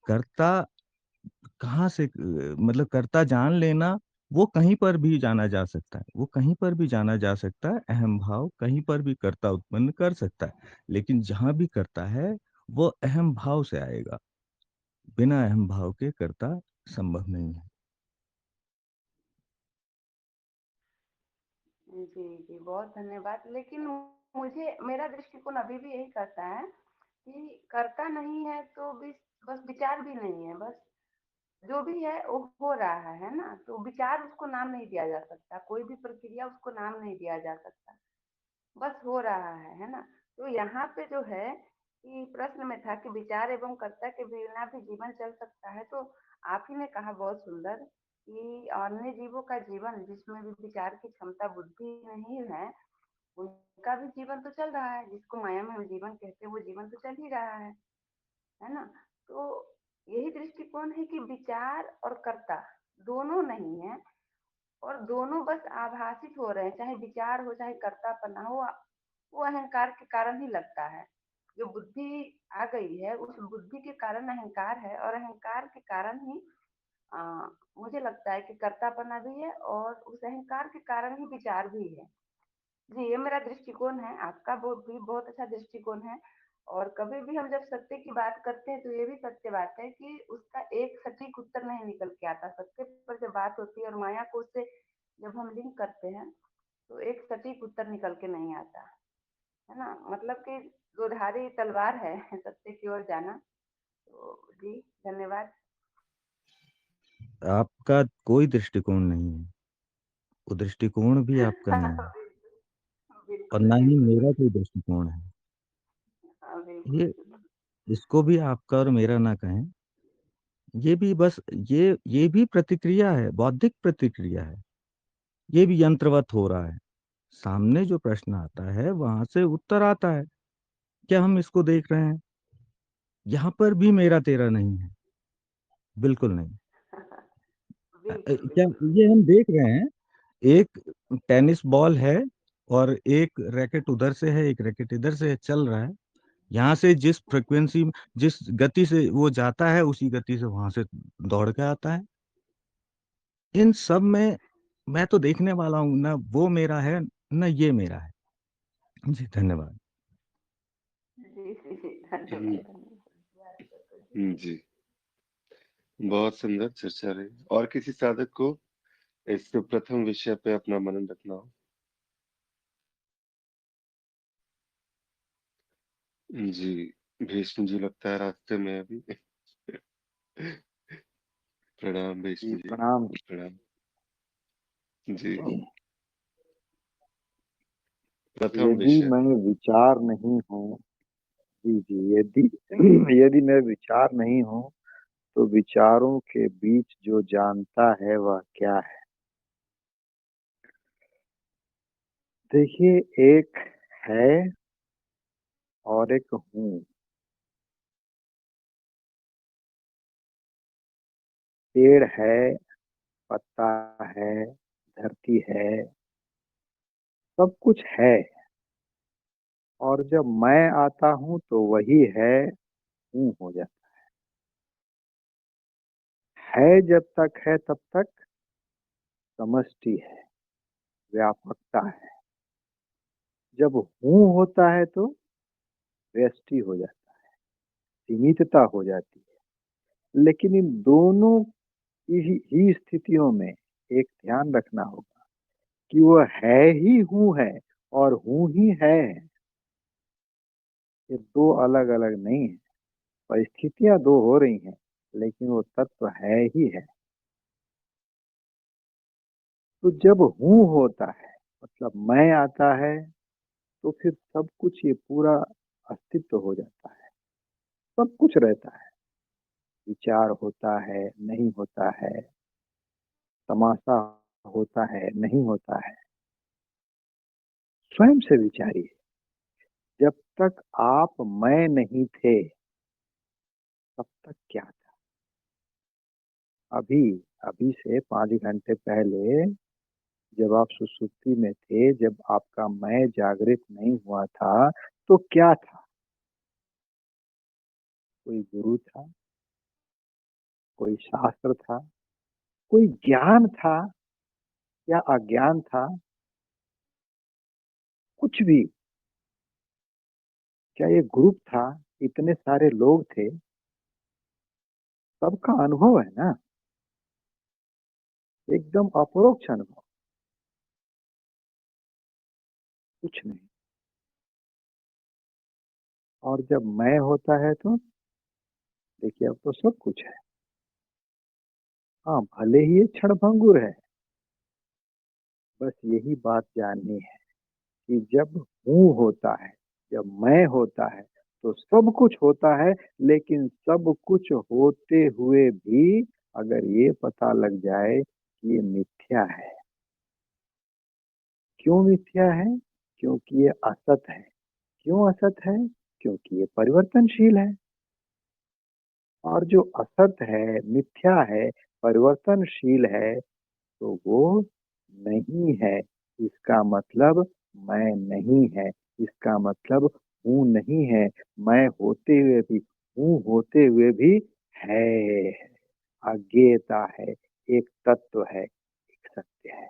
कर्ता कहाँ से मतलब कर्ता जान लेना, वो कहीं पर भी जाना जा सकता है। वो कहीं पर भी जाना जा सकता है, अहम भाव कहीं पर भी कर्ता उत्पन्न कर सकता है। लेकिन जहाँ भी कर्ता है, वो अहम भाव से आएगा। बिना अहम भाव के कर्ता संभव नहीं है। जी, जी, बहुत धन्यवाद। लेकिन मुझे मेरा दृष्टिकोण अभी भी यही कहता है कि कर्ता नहीं है तो भी बस विचार भी नहीं है, बस जो भी है वो हो रहा है ना, तो विचार उसको नाम नहीं दिया जा सकता, कोई भी प्रक्रिया उसको नाम नहीं दिया जा सकता, बस हो रहा है ना। तो यहाँ पे जो है कि प्रश्न में था कि विचार एवं कर्ता के बिना भी जीवन चल सकता है, तो आप ही ने कहा बहुत सुंदर कि अन्य जीवों का जीवन जिसमें भी विचार की क्षमता बुद्धि नहीं है, उनका भी जीवन तो चल रहा है, जिसको माया में हम जीवन कहते हैं वो जीवन तो चल ही रहा है ना। तो यही दृष्टिकोण है कि विचार और कर्ता दोनों नहीं है, और दोनों बस आभासित हो रहे हैं, चाहे विचार हो चाहे कर्तापना हो, वो अहंकार के कारण ही लगता है। जो बुद्धि आ गई है उस बुद्धि के कारण अहंकार है, और अहंकार के कारण ही आ, मुझे लगता है कि कर्तापना भी है, और उस अहंकार के कारण ही विचार भी है। जी, ये मेरा दृष्टिकोण है, आपका भी बहुत अच्छा दृष्टिकोण है। और कभी भी हम जब सत्य की बात करते हैं तो ये भी सत्य बात है कि उसका एक सटीक उत्तर नहीं निकल के आता। सत्य पर जब बात होती है और माया को उससे जब हम लिंक करते हैं तो एक सटीक उत्तर निकल के नहीं आता, है ना। मतलब कि दोधारी तलवार है सत्य की ओर जाना। तो जी, धन्यवाद। आपका कोई दृष्टिकोण नहीं है, वो दृष्टिकोण भी आपका नहीं है, और बिल्कुल ना ही बिल्कुल मेरा कोई बिल्कुल। दृष्टिकोण है। हाँ, बिल्कुल ये इसको भी आपका और मेरा ना कहें, ये भी बस ये भी प्रतिक्रिया है, बौद्धिक प्रतिक्रिया है। ये भी यंत्रवत हो रहा है। सामने जो प्रश्न आता है वहां से उत्तर आता है, क्या हम इसको देख रहे हैं? यहाँ पर भी मेरा तेरा नहीं है, बिल्कुल नहीं। बिल्कुल क्या बिल्कुल ये हम देख रहे हैं? एक टेनिस बॉल है, और एक रैकेट उधर से है, एक रैकेट इधर से है, चल रहा है। यहाँ से जिस फ्रिक्वेंसी, जिस गति से वो जाता है, उसी गति से वहां से दौड़ के आता है। इन सब में मैं तो देखने वाला हूं ना, वो मेरा है ना ये मेरा है। जी धन्यवाद। जी जी जी, धन्यवाद हम्म, धन्यवाद। जी, बहुत सुंदर चर्चा रही। और किसी साधक को इस प्रथम विषय पे अपना मनन रखना हो? जी, भीष्म जी लगता है रास्ते में अभी। प्रणाम जी भीष्म जी। प्रणाम। प्रणाम। जी, प्रथम यदि विषय। मैं विचार नहीं हूँ, जी जी, यदि यदि मैं विचार नहीं हूँ तो विचारों के बीच जो जानता है वह क्या है? देखिए, एक है और एक हूँ। पेड़ है, पत्ता है, धरती है, सब कुछ है। और जब मैं आता हूँ तो वही है, हूँ हो जाता है। जब तक है तब तक समष्टि है, व्यापकता है। जब हूँ होता है तो व्यष्टि हो जाता है, सीमितता हो जाती है। लेकिन इन दोनों ही स्थितियों में एक ध्यान रखना होगा कि वह है ही हूँ है और हूँ ही है। ये दो अलग अलग नहीं है। परिस्थितियां दो हो रही हैं, लेकिन वो तत्व है ही है। तो जब हूँ होता है, मतलब मैं आता है, तो फिर सब कुछ, ये पूरा अस्तित्व हो जाता है। सब कुछ रहता है। विचार होता है, नहीं होता है, तमाशा होता है, नहीं होता है। स्वयं से विचारिए, जब तक आप मैं नहीं थे तब तक क्या था? अभी अभी से 5 घंटे पहले जब आप सुसुप्ति में थे, जब आपका मैं जागृत नहीं हुआ था, तो क्या था? कोई गुरु था, कोई शास्त्र था, कोई ज्ञान था या अज्ञान था? कुछ भी। क्या ये ग्रुप था? इतने सारे लोग थे? सबका अनुभव है ना, एकदम अपरोक्ष अनुभव। कुछ नहीं। और जब मैं होता है तो देखिए अब तो सब कुछ है। हाँ, भले ही ये क्षणभंगुर है, बस यही बात जाननी है कि जब हूँ होता है, जब मैं होता है, तो सब कुछ होता है, लेकिन सब कुछ होते हुए भी अगर ये पता लग जाए कि ये मिथ्या है। क्यों मिथ्या है? क्योंकि ये असत है। क्यों असत है? क्योंकि ये परिवर्तनशील है। और जो असत है, मिथ्या है, परिवर्तनशील है, तो वो नहीं है। इसका मतलब मैं नहीं है। इसका मतलब हूँ नहीं है। मैं होते हुए भी, हूँ होते हुए भी है। अज्ञेयता है, एक तत्व है, एक सत्य है।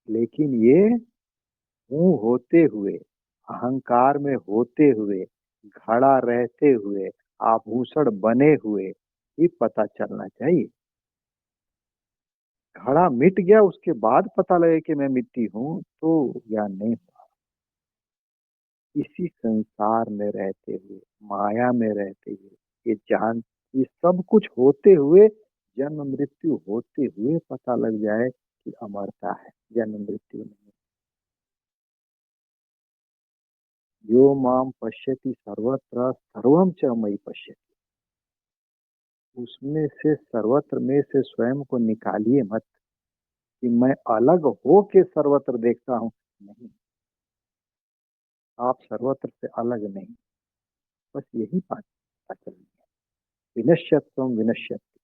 लेकिन ये हूँ होते हुए, अहंकार में होते हुए, घड़ा रहते हुए, आभूषण बने हुए ही पता चलना चाहिए। घड़ा मिट गया उसके बाद पता लगे कि मैं मिट्टी हूँ, तो ज्ञान नहीं हुआ। इसी संसार में रहते हुए, माया में रहते हुए, ये सब कुछ होते हुए, जन्म मृत्यु होते हुए पता लग जाए कि अमरता है, जन्म मृत्यु नहीं। यो माम पश्यति सर्वत्र सर्वम च मयि पश्यति। उसमें से, सर्वत्र में से स्वयं को निकालिए मत कि मैं अलग हो के सर्वत्र देखता हूँ। नहीं, आप सर्वत्र से अलग नहीं। बस यही बात पता चलनी है। विनश्यत्वम विनश्यति,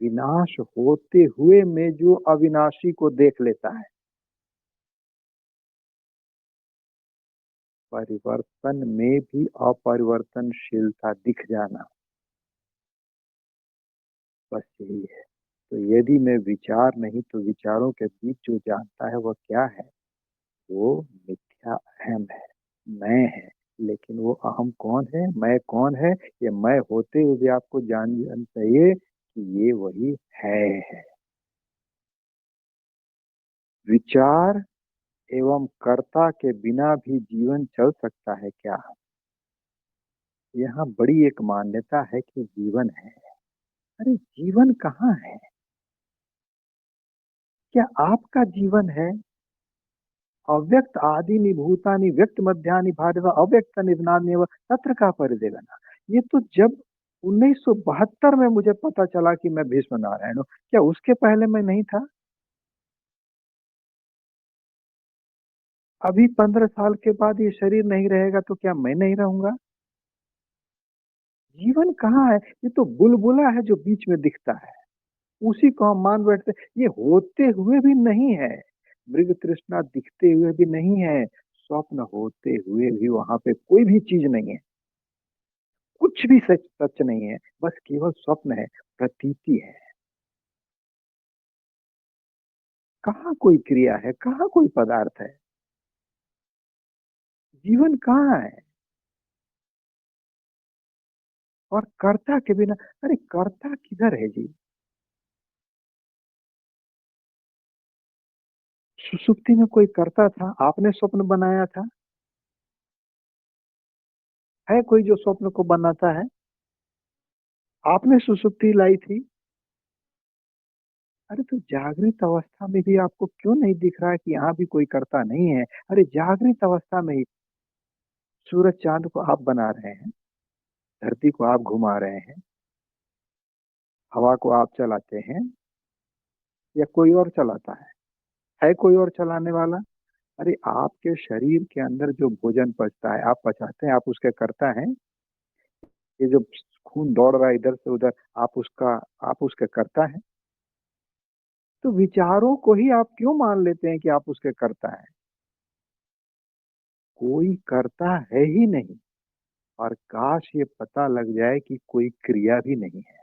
विनाश होते हुए में जो अविनाशी को देख लेता है, परिवर्तन में भी अपरिवर्तनशीलता दिख जाना, बस यही है। तो यदि मैं विचार नहीं तो विचारों के बीच जो जानता है वह क्या है? वो मिथ्या अहम है, मैं है। लेकिन वो अहम कौन है, मैं कौन है? ये मैं होते हुए भी आपको जान चाहिए कि ये वही है। विचार एवं कर्ता के बिना भी जीवन चल सकता है क्या? यहाँ बड़ी एक मान्यता है कि जीवन है। अरे जीवन कहाँ है? क्या आपका जीवन है? अव्यक्त आदि निभूतानि व्यक्त मध्यानि भार्गव अव्यक्त निधनान्यव तत्र का परिदेवना। ये तो जब 1972 में मुझे पता चला कि मैं भीष्म नारायण हूँ, क्या उसके पहले मैं नहीं था? अभी 15 साल के बाद ये शरीर नहीं रहेगा तो क्या मैं नहीं रहूंगा? जीवन कहाँ है? ये तो बुलबुला है जो बीच में दिखता है, उसी को हम मान बैठते। ये होते हुए भी नहीं है। मृग तृष्णा दिखते हुए भी नहीं है। स्वप्न होते हुए भी वहां पे कोई भी चीज नहीं है। कुछ भी सच सच नहीं है, बस केवल स्वप्न है, प्रतीति है। कहाँ कोई क्रिया है, कहाँ कोई पदार्थ है? जीवन कहाँ है? और कर्ता के बिना, अरे कर्ता किधर है जी? सुसुप्ति में कोई कर्ता था? आपने स्वप्न बनाया था? है कोई जो स्वप्न को बनाता है? आपने सुसुप्ति लाई थी? अरे तो जागृत अवस्था में भी आपको क्यों नहीं दिख रहा है कि यहाँ भी कोई कर्ता नहीं है? अरे जागृत अवस्था में ही सूरज चांद को आप बना रहे हैं, धरती को आप घुमा रहे हैं, हवा को आप चलाते हैं, या कोई और चलाता है कोई और चलाने वाला? अरे आपके शरीर के अंदर जो भोजन पचता है, आप पचाते हैं, आप उसके कर्ता हैं। ये जो खून दौड़ रहा है इधर से उधर, आप उसके कर्ता हैं। तो विचारों को ही आप क्यों मान लेते हैं कि आप उसके कर्ता हैं? कोई कर्ता है ही नहीं। और काश ये पता लग जाए कि कोई क्रिया भी नहीं है।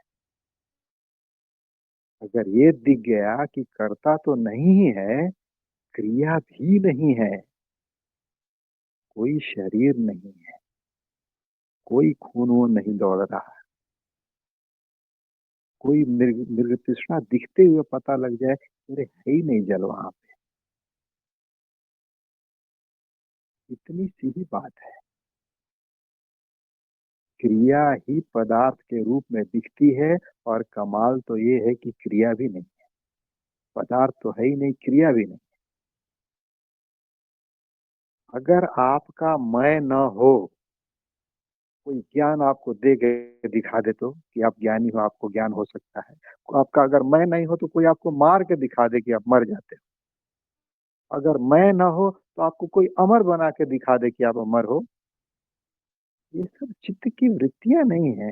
अगर ये दिख गया कि कर्ता तो नहीं है, क्रिया भी नहीं है, कोई शरीर नहीं है, कोई खून वून नहीं दौड़ रहा, कोई मृग मृग तृष्णा दिखते हुए पता लग जाए, अरे है ही नहीं जल वहां पे। इतनी सी ही बात है। क्रिया ही पदार्थ के रूप में दिखती है, और कमाल तो ये है कि क्रिया भी नहीं है। पदार्थ तो है ही नहीं, क्रिया भी नहीं। अगर आपका मैं न हो, कोई ज्ञान आपको दे के दिखा दे तो कि आप ज्ञानी हो, आपको ज्ञान हो सकता है। आपका अगर मैं नहीं हो तो कोई आपको मार के दिखा दे कि आप मर जाते हो। अगर मैं न हो तो आपको कोई अमर बना के दिखा दे कि आप अमर हो। ये सब चित्त की वृत्तियां नहीं है,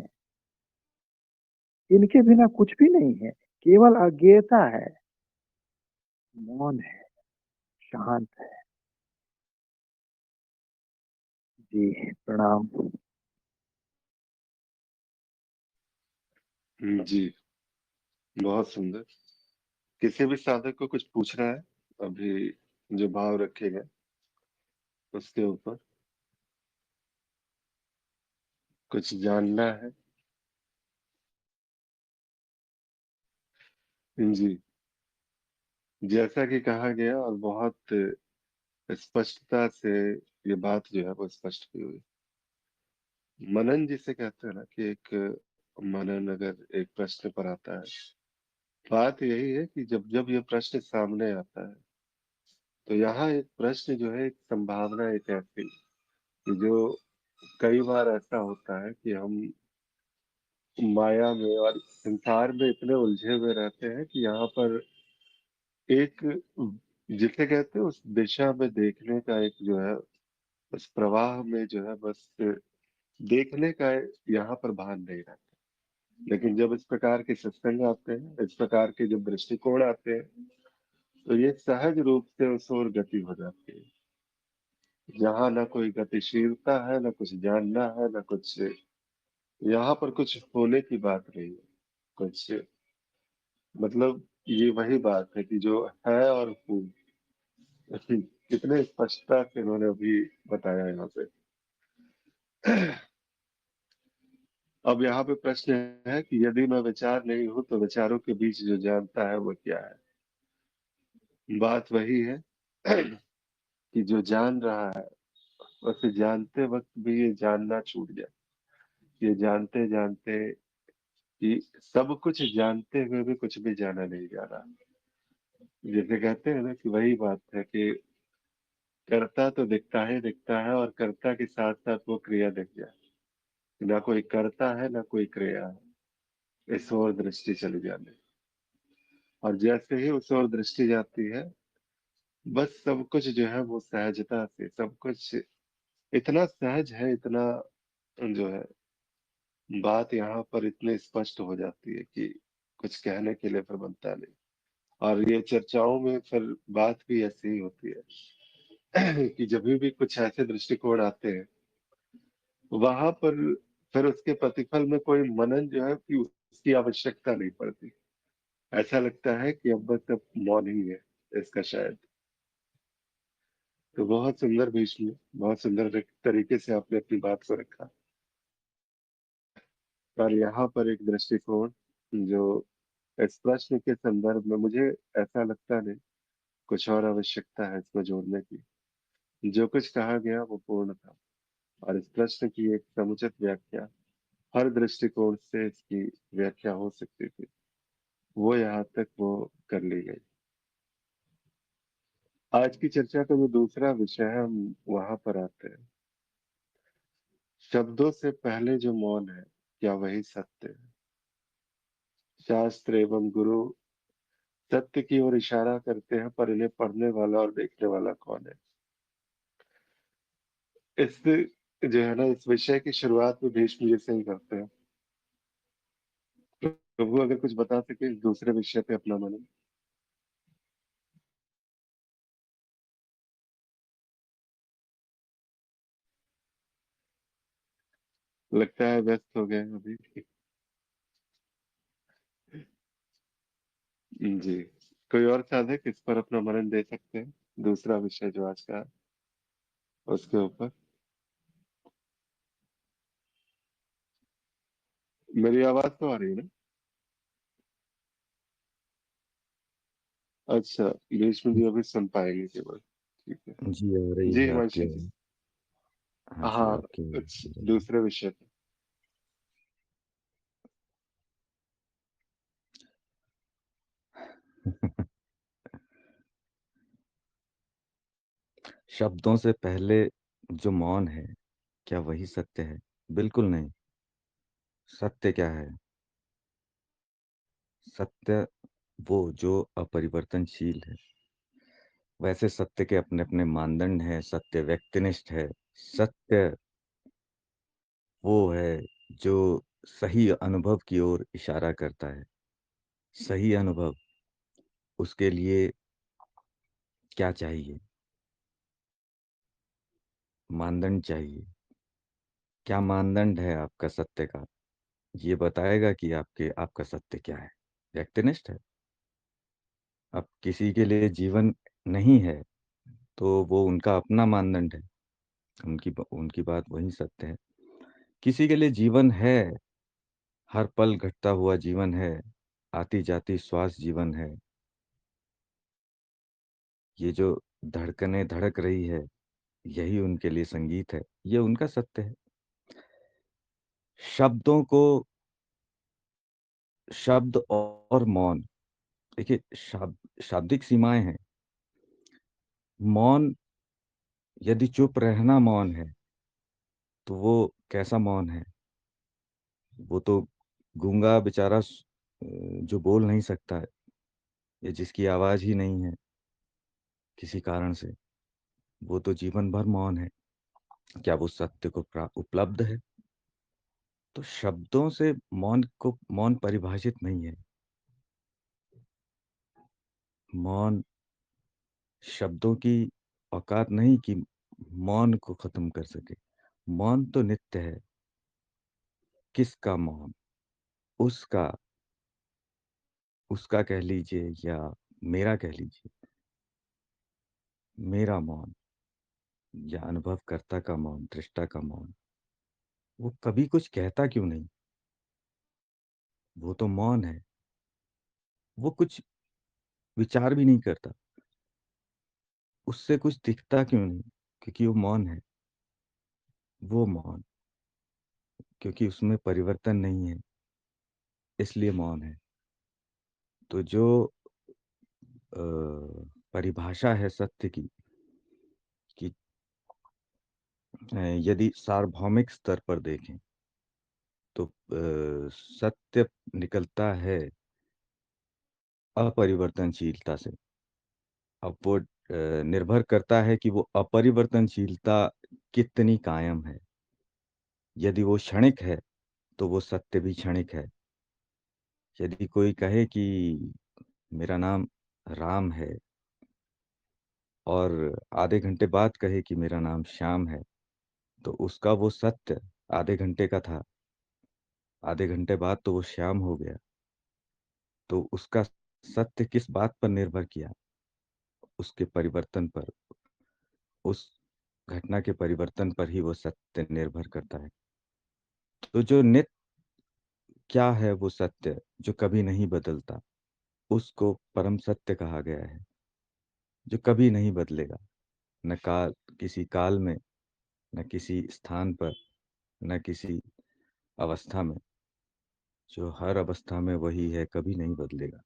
इनके बिना कुछ भी नहीं है। केवल अज्ञेयता है, मौन है, शांत है। जी प्रणाम। जी, बहुत सुंदर। किसी भी साधक को कुछ पूछना है अभी, जो भाव रखे गए उसके ऊपर कुछ जानना है? जी, जैसा कि कहा गया और बहुत स्पष्टता से ये बात जो है वो स्पष्ट की हुई। मनन जिसे कहते हैं ना, कि एक मनन अगर एक प्रश्न पर आता है, बात यही है कि जब जब ये प्रश्न सामने आता है, तो यहाँ एक प्रश्न जो है, एक संभावना एक ऐसी कि जो कई बार ऐसा होता है कि हम माया में और संसार में इतने उलझे हुए रहते हैं कि यहाँ पर एक, जिसे कहते हैं, उस दिशा में देखने का एक जो है, उस प्रवाह में जो है बस देखने का यहाँ पर भान नहीं रहता। लेकिन जब इस प्रकार के सत्संग आते हैं, इस प्रकार के जब दृष्टिकोण आते हैं, तो ये सहज रूप से उस ओर गति हो जाती है, जहाँ ना कोई गतिशीलता है, ना कुछ जानना है, ना कुछ, यहाँ पर कुछ होने की बात नहीं है कुछ, मतलब ये वही बात है कि जो है और हूँ। कितने स्पष्टता से उन्होंने अभी बताया यहाँ पे। अब यहाँ पे प्रश्न है कि यदि मैं विचार नहीं हूं तो विचारों के बीच जो जानता है वो क्या है? बात वही है कि जो जान रहा है, उसे जानते वक्त भी ये जानना छूट जाए। ये जानते जानते कि सब कुछ जानते हुए भी कुछ भी जाना नहीं जा रहा। जैसे कहते हैं ना कि वही बात है कि कर्ता तो दिखता है, और कर्ता के साथ साथ वो क्रिया दिख जाए। ना कोई कर्ता है, ना कोई क्रिया है। इस ओर दृष्टि चली जाने, और जैसे ही उस ओर दृष्टि जाती है, बस सब कुछ जो है वो सहजता से, सब कुछ इतना सहज है, इतना जो है, बात यहाँ पर इतने स्पष्ट हो जाती है कि कुछ कहने के लिए फिर बनता नहीं। और ये चर्चाओं में फिर बात भी ऐसी ही होती है कि जब भी कुछ ऐसे दृष्टिकोण आते हैं, वहां पर फिर उसके प्रतिफल में कोई मनन जो है कि उसकी आवश्यकता नहीं पड़ती। ऐसा लगता है कि अब बस अब मौन ही है इसका शायद। तो बहुत सुंदर भीष्म, बहुत सुंदर तरीके से आपने अपनी बात को रखा। और यहाँ पर एक दृष्टिकोण जो इस प्रश्न के संदर्भ में, मुझे ऐसा लगता नहीं कुछ और आवश्यकता है इसमें जोड़ने की। जो कुछ कहा गया वो पूर्ण था, और इस प्रश्न की एक समुचित व्याख्या, हर दृष्टिकोण से इसकी व्याख्या हो सकती थी, वो यहाँ तक वो कर ली गई। आज की चर्चा का जो दूसरा विषय है, हम वहां पर आते हैं। शब्दों से पहले जो मौन है, क्या वही सत्य है? शास्त्र एवं गुरु सत्य की ओर इशारा करते हैं, पर इन्हें पढ़ने वाला और देखने वाला कौन है? इस जो है ना, इस विषय की शुरुआत में भीष्म जी से ही करते हैं। प्रभु अगर कुछ बता सके इस दूसरे विषय पे अपना मन। लगता है व्यस्त हो गए हैं अभी। जी, कोई और साधक इस पर अपना मनन दे सकते हैं, दूसरा विषय जो आज का है, उसके ऊपर। मेरी आवाज तो आ रही है ना? अच्छा, भीष्म जी अभी सुन पाएंगे केवल। ठीक है। जी, आ रही जी है आपकी हिमांशु जी। आवाज़। हाँ जी, हाँ, आपके दूसरे विषय पे। शब्दों से पहले जो मौन है, क्या वही सत्य है? बिल्कुल नहीं। सत्य क्या है? सत्य वो जो अपरिवर्तनशील है। वैसे सत्य के अपने-अपने मानदंड हैं, सत्य व्यक्तिनिष्ठ है। सत्य वो है जो सही अनुभव की ओर इशारा करता है। सही अनुभव, उसके लिए क्या चाहिए? मानदंड चाहिए। क्या मानदंड है आपका सत्य का? ये बताएगा कि आपका सत्य क्या है। व्यक्तिनिष्ठ है। अब किसी के लिए जीवन नहीं है, तो वो उनका अपना मानदंड है। उनकी बात वही सत्य है। किसी के लिए जीवन है, हर पल घटता हुआ जीवन है, आती-जाती श्वास जीवन है। ये जो धड़कनें धड़क रही है, यही उनके लिए संगीत है। ये उनका सत्य है। शब्दों को शब्द और मौन, देखिए शाब्दिक सीमाएँ हैं। मौन, यदि चुप रहना मौन है, तो वो कैसा मौन है? वो तो गूंगा बेचारा जो बोल नहीं सकता है, या जिसकी आवाज़ ही नहीं है किसी कारण से, वो तो जीवन भर मौन है। क्या वो सत्य को उपलब्ध है? तो शब्दों से मौन परिभाषित नहीं है। मौन, शब्दों की औकात नहीं कि मौन को खत्म कर सके। मौन तो नित्य है। किसका मौन? उसका उसका कह लीजिए या मेरा कह लीजिए। मेरा मौन या अनुभवकर्ता का मौन, दृष्टा का मौन, वो कभी कुछ कहता क्यों नहीं? वो तो मौन है। वो कुछ विचार भी नहीं करता। उससे कुछ दिखता क्यों नहीं? क्योंकि वो मौन है। वो मौन, क्योंकि उसमें परिवर्तन नहीं है, इसलिए मौन है। तो जो अ, परिभाषा है सत्य की, कि यदि सार्वभौमिक स्तर पर देखें, तो सत्य निकलता है अपरिवर्तनशीलता से। अब वो निर्भर करता है कि वो अपरिवर्तनशीलता कितनी कायम है। यदि वो क्षणिक है, तो वो सत्य भी क्षणिक है। यदि कोई कहे कि मेरा नाम राम है, और आधे घंटे बाद कहे कि मेरा नाम श्याम है, तो उसका वो सत्य आधे घंटे का था। आधे घंटे बाद तो वो श्याम हो गया। तो उसका सत्य किस बात पर निर्भर किया? उसके परिवर्तन पर। उस घटना के परिवर्तन पर ही वो सत्य निर्भर करता है। तो जो नित्य, क्या है वो सत्य जो कभी नहीं बदलता, उसको परम सत्य कहा गया है। जो कभी नहीं बदलेगा, न काल, किसी काल में, न किसी स्थान पर, न किसी अवस्था में। जो हर अवस्था में वही है, कभी नहीं बदलेगा।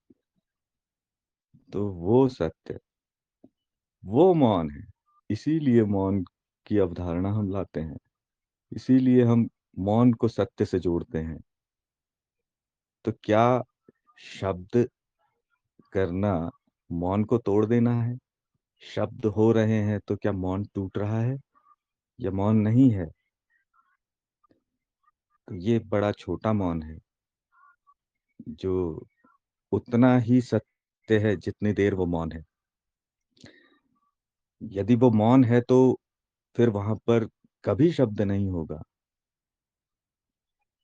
तो वो सत्य, वो मौन है। इसीलिए मौन की अवधारणा हम लाते हैं। इसीलिए हम मौन को सत्य से जोड़ते हैं। तो क्या शब्द करना मौन को तोड़ देना है? शब्द हो रहे हैं तो क्या मौन टूट रहा है, या मौन नहीं है? तो ये बड़ा छोटा मौन है, जो उतना ही सत्य है जितनी देर वो मौन है। यदि वो मौन है, तो फिर वहां पर कभी शब्द नहीं होगा।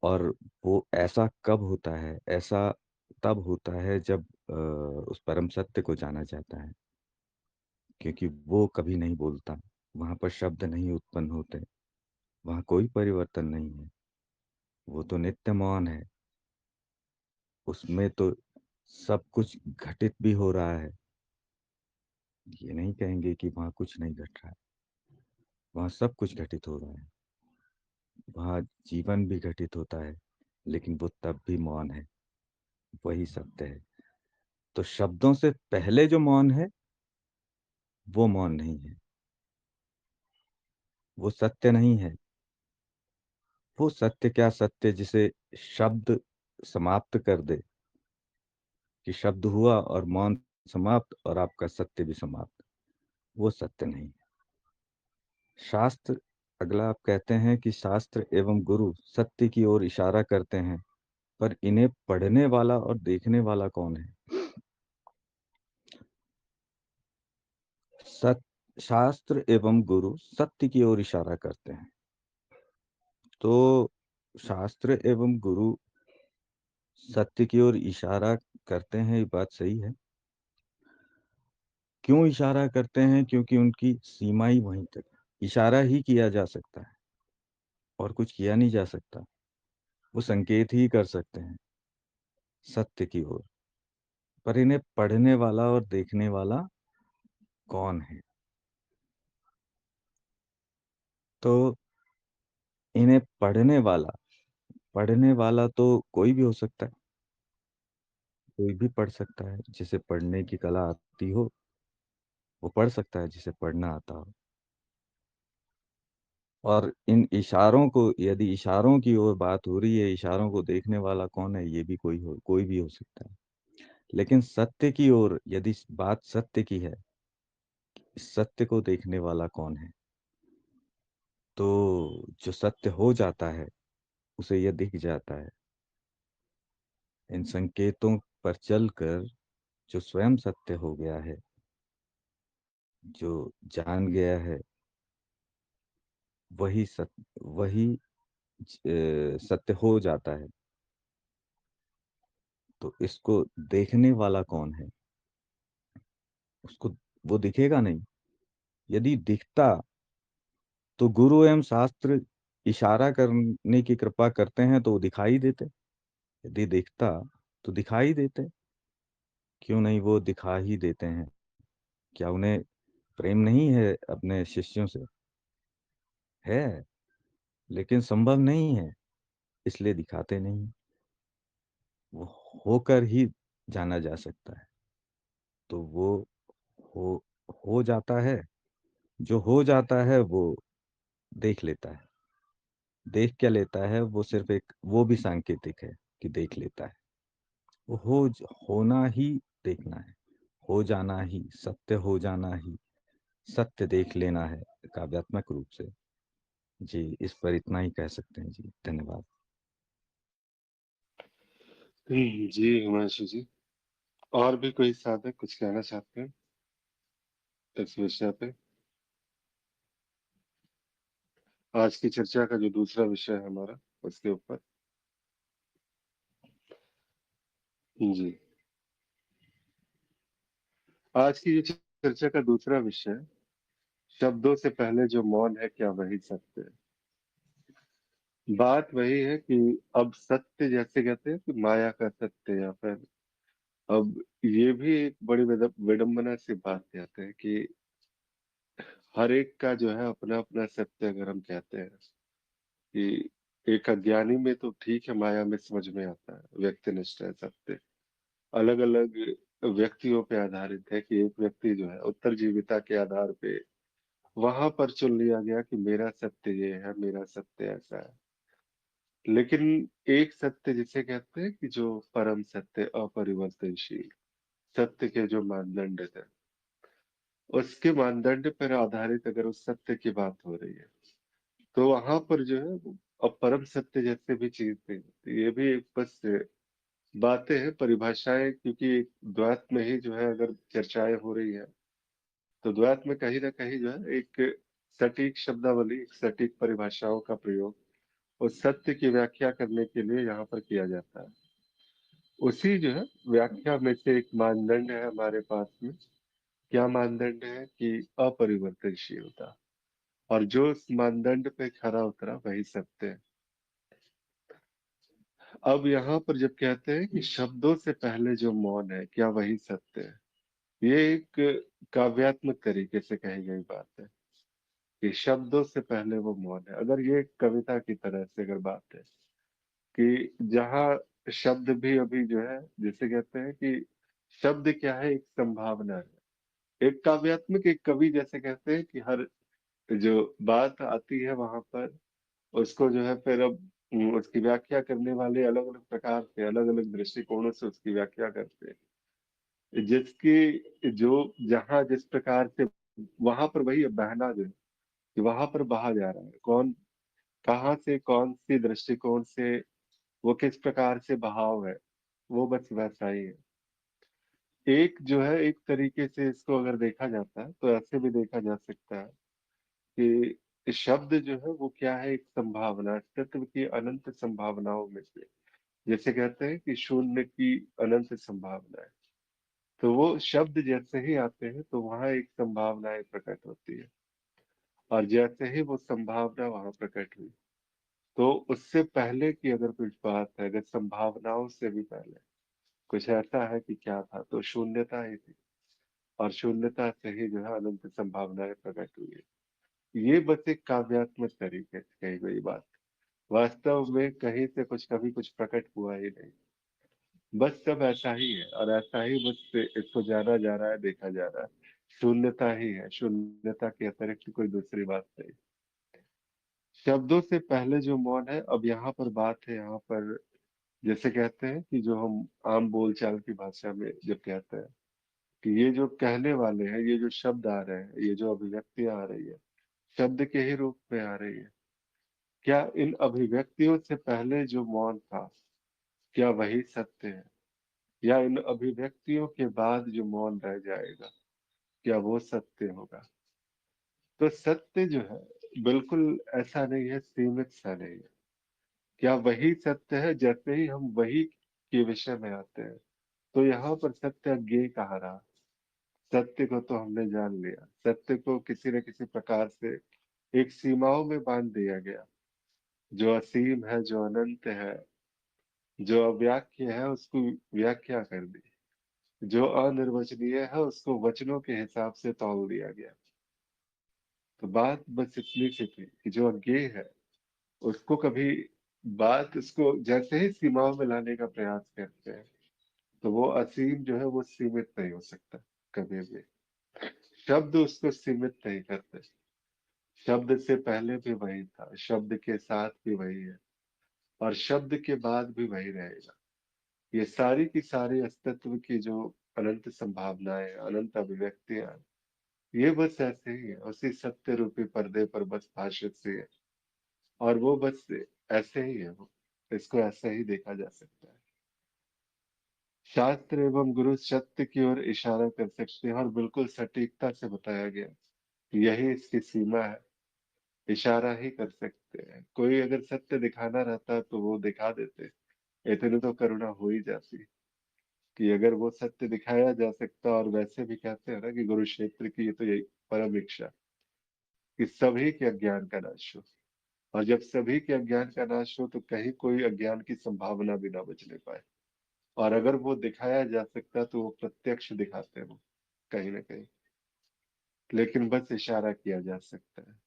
और वो ऐसा कब होता है? ऐसा तब होता है जब उस परम सत्य को जाना जाता है, क्योंकि वो कभी नहीं बोलता। वहां पर शब्द नहीं उत्पन्न होते। वहां कोई परिवर्तन नहीं है। वो तो नित्य मौन है। उसमें तो सब कुछ घटित भी हो रहा है। ये नहीं कहेंगे कि वहां कुछ नहीं घट रहा है। वहाँ सब कुछ घटित हो रहा है, वहाँ जीवन भी घटित होता है, लेकिन वो तब भी मौन है, वही सत्य है। तो शब्दों से पहले जो मौन है वो मौन नहीं है, वो सत्य नहीं है। वो सत्य क्या सत्य जिसे शब्द समाप्त कर दे, कि शब्द हुआ और मौन समाप्त और आपका सत्य भी समाप्त, वो सत्य नहीं है। शास्त्र, अगला आप कहते हैं कि शास्त्र एवं गुरु सत्य की ओर इशारा करते हैं, पर इन्हें पढ़ने वाला और देखने वाला कौन है? शास्त्र एवं गुरु सत्य की ओर इशारा करते हैं, तो शास्त्र एवं गुरु सत्य की ओर इशारा करते हैं, ये बात सही है। क्यों इशारा करते हैं? क्योंकि उनकी सीमा ही वहीं तक है। इशारा ही किया जा सकता है और कुछ किया नहीं जा सकता। वो संकेत ही कर सकते हैं सत्य की ओर, पर इन्हें पढ़ने वाला और देखने वाला कौन है? तो इन्हें पढ़ने वाला तो कोई भी हो सकता है, कोई भी पढ़ सकता है। जिसे पढ़ने की कला आती हो वो पढ़ सकता है, जिसे पढ़ना आता हो। और इन इशारों को, यदि इशारों की ओर बात हो रही है, इशारों को देखने वाला कौन है, ये भी कोई भी हो सकता है। लेकिन सत्य की ओर यदि बात सत्य की है, इस सत्य को देखने वाला कौन है, तो जो सत्य हो जाता है उसे यह दिख जाता है। इन संकेतों पर चलकर जो स्वयं सत्य हो गया है, जो जान गया है, वही सत्य हो जाता है। तो इसको देखने वाला कौन है? उसको, वो दिखेगा नहीं। यदि दिखता तो गुरु एवं शास्त्र इशारा करने की कृपा करते हैं तो वो दिखाई देते। यदि दिखता तो दिखाई देते। क्यों नहीं वो दिखा ही देते हैं? क्या उन्हें प्रेम नहीं है अपने शिष्यों से? है, लेकिन संभव नहीं है, इसलिए दिखाते नहीं। वो होकर ही जाना जा सकता है, तो वो हो हो जाता है। जो हो जाता है वो देख लेता है। देख क्या लेता है? वो सिर्फ एक, वो भी सांकेतिक है कि देख लेता है। वो होना ही देखना है, हो जाना ही, सत्य हो जाना ही सत्य देख लेना है, काव्यात्मक रूप से। जी, इस पर इतना ही कह सकते हैं जी। धन्यवाद। जी हिमांशु जी, और भी कोई साधक कुछ कहना चाहते हैं इस विषय पे? आज की चर्चा का जो दूसरा विषय है हमारा, उसके ऊपर। जी, आज की जो चर्चा का दूसरा विषय, शब्दों से पहले जो मौन है, क्या वही सत्य है? बात वही है कि अब सत्य, जैसे कहते हैं कि माया का सत्य, या फिर अब ये भी एक बड़ी विडंबना सी बात कहते हैं कि हर एक का जो है अपना अपना सत्य। अगर हम कहते हैं कि एक अज्ञानी में तो ठीक है, माया में समझ में आता है, व्यक्तिनिष्ठ है सत्य, अलग अलग व्यक्तियों पे आधारित है। कि एक व्यक्ति जो है उत्तरजीविता के आधार पे वहां पर चुन लिया गया कि मेरा सत्य ये है, मेरा सत्य ऐसा है। लेकिन एक सत्य जिसे कहते हैं कि जो परम सत्य, अपरिवर्तनशील सत्य के जो मानदंड है, उसके मानदंड पर आधारित अगर उस सत्य की बात हो रही है, तो वहां पर जो है वो अब परम सत्य जैसे भी चीज नहीं होती। ये भी एक बस बातें हैं, परिभाषाएं, क्योंकि एक द्वैत में ही जो है अगर चर्चाएं हो रही है, तो द्वैत में कहीं ना कहीं जो है एक सटीक शब्दावली, एक सटीक परिभाषाओं का प्रयोग उस सत्य की व्याख्या करने के लिए यहाँ पर किया जाता है। उसी जो है व्याख्या में से एक मानदंड है हमारे पास में। क्या मानदंड है? कि अपरिवर्तनशीलता। और जो उस मानदंड पे खरा उतरा वही सत्य है। अब यहाँ पर जब कहते हैं कि शब्दों से पहले जो मौन है, क्या वही सत्य है, ये एक काव्यात्मक तरीके से कही गई बात है। कि शब्दों से पहले वो मौन है। अगर ये कविता की तरह से अगर बात है कि जहाँ शब्द भी अभी जो है, जिसे कहते हैं कि शब्द क्या है, एक संभावना है, एक काव्यात्मक, एक कवि जैसे कहते हैं कि हर जो बात आती है वहां पर उसको जो है फिर अब उसकी व्याख्या करने वाले अलग अलग प्रकार से, अलग अलग दृष्टिकोणों से उसकी व्याख्या करते हैं, जिसकी जो जहाँ जिस प्रकार से वहां पर वही बहना जो है कि वहां पर बहा जा रहा है, कौन कहाँ से कौन सी दृष्टिकोण से वो किस प्रकार से बहाव है, वो बस वैसा ही है। एक जो है, एक तरीके से इसको अगर देखा जाता है तो ऐसे भी देखा जा सकता है कि शब्द जो है वो क्या है, एक संभावना, अस्तित्व की अनंत संभावनाओं में से, जैसे कहते हैं कि शून्य की अनंत संभावना है। तो वो शब्द जैसे ही आते हैं तो वहां एक संभावनाएं प्रकट होती है, और जैसे ही वो संभावना वहां प्रकट हुई तो उससे पहले की अगर कुछ बात है, अगर संभावनाओं से भी पहले कुछ ऐसा है कि क्या था, तो शून्यता ही थी, और शून्यता से ही जो है अनंत संभावनाएं प्रकट हुई है। ये बस एक काव्यात्मक तरीके से कही गई बात, वास्तव में कहीं से कुछ कभी कुछ प्रकट हुआ ही नहीं, बस सब ऐसा ही है, और ऐसा ही बस इसको जाना जा रहा है, देखा जा रहा है। शून्यता ही है, शून्यता के अतिरिक्त कोई दूसरी बात नहीं। शब्दों से पहले जो मौन है, अब यहाँ पर बात है, यहाँ पर जैसे कहते हैं कि जो हम आम बोलचाल की भाषा में जब कहते हैं कि ये जो कहने वाले हैं, ये जो शब्द आ रहे हैं, ये जो अभिव्यक्तियां आ रही है, शब्द के ही रूप में आ रही है, क्या इन अभिव्यक्तियों से पहले जो मौन था, क्या वही सत्य है, या इन अभिव्यक्तियों के बाद जो मौन रह जाएगा, क्या वो सत्य होगा? तो सत्य जो है बिल्कुल ऐसा नहीं है, सीमित सा नहीं है। क्या वही सत्य है? जैसे ही हम वही के विषय में आते हैं तो यहाँ पर सत्य अज्ञेय कहाँ रहा? सत्य को तो हमने जान लिया, सत्य को किसी न किसी प्रकार से एक सीमाओं में बांध दिया गया। जो असीम है, जो अनंत है, जो अव्याख्य है, उसको व्याख्या कर दी। जो अनिर्वचनीय है उसको वचनों के हिसाब से तौल दिया गया। तो बात बस इतनी सी थी कि जो अज्ञेय है उसको कभी, बात उसको जैसे ही सीमाओं में लाने का प्रयास करते हैं तो वो असीम जो है वो सीमित नहीं हो सकता कभी भी। शब्द उसको सीमित नहीं करते। शब्द से पहले भी वही था, शब्द के साथ भी वही है, और शब्द के बाद भी वही रहेगा। ये सारी की सारी अस्तित्व की जो अनंत संभावनाएं, अनंत अभिव्यक्तियां, ये बस ऐसे ही है, उसी सत्य रूपी पर्दे पर बस भाषित सी है, और वो बस ऐसे ही है। वो इसको ऐसे ही देखा जा सकता है। शास्त्र एवं गुरु सत्य की ओर इशारा कर सकते हैं, और बिल्कुल सटीकता से बताया गया कि यही इसकी सीमा है। इशारा ही कर सकते हैं, कोई अगर सत्य दिखाना रहता तो वो दिखा देते, इतनी तो करुणा हो ही जाती कि अगर वो सत्य दिखाया जा सकता। और वैसे भी कहते हैं ना कि गुरु क्षेत्र की ये तो यही परम इच्छा कि सभी के अज्ञान का नाश हो, और जब सभी के अज्ञान का नाश हो तो कहीं कोई अज्ञान की संभावना भी ना बचने पाए। और अगर वो दिखाया जा सकता तो वो प्रत्यक्ष दिखाते वो कहीं ना कहीं, लेकिन बस इशारा किया जा सकता है।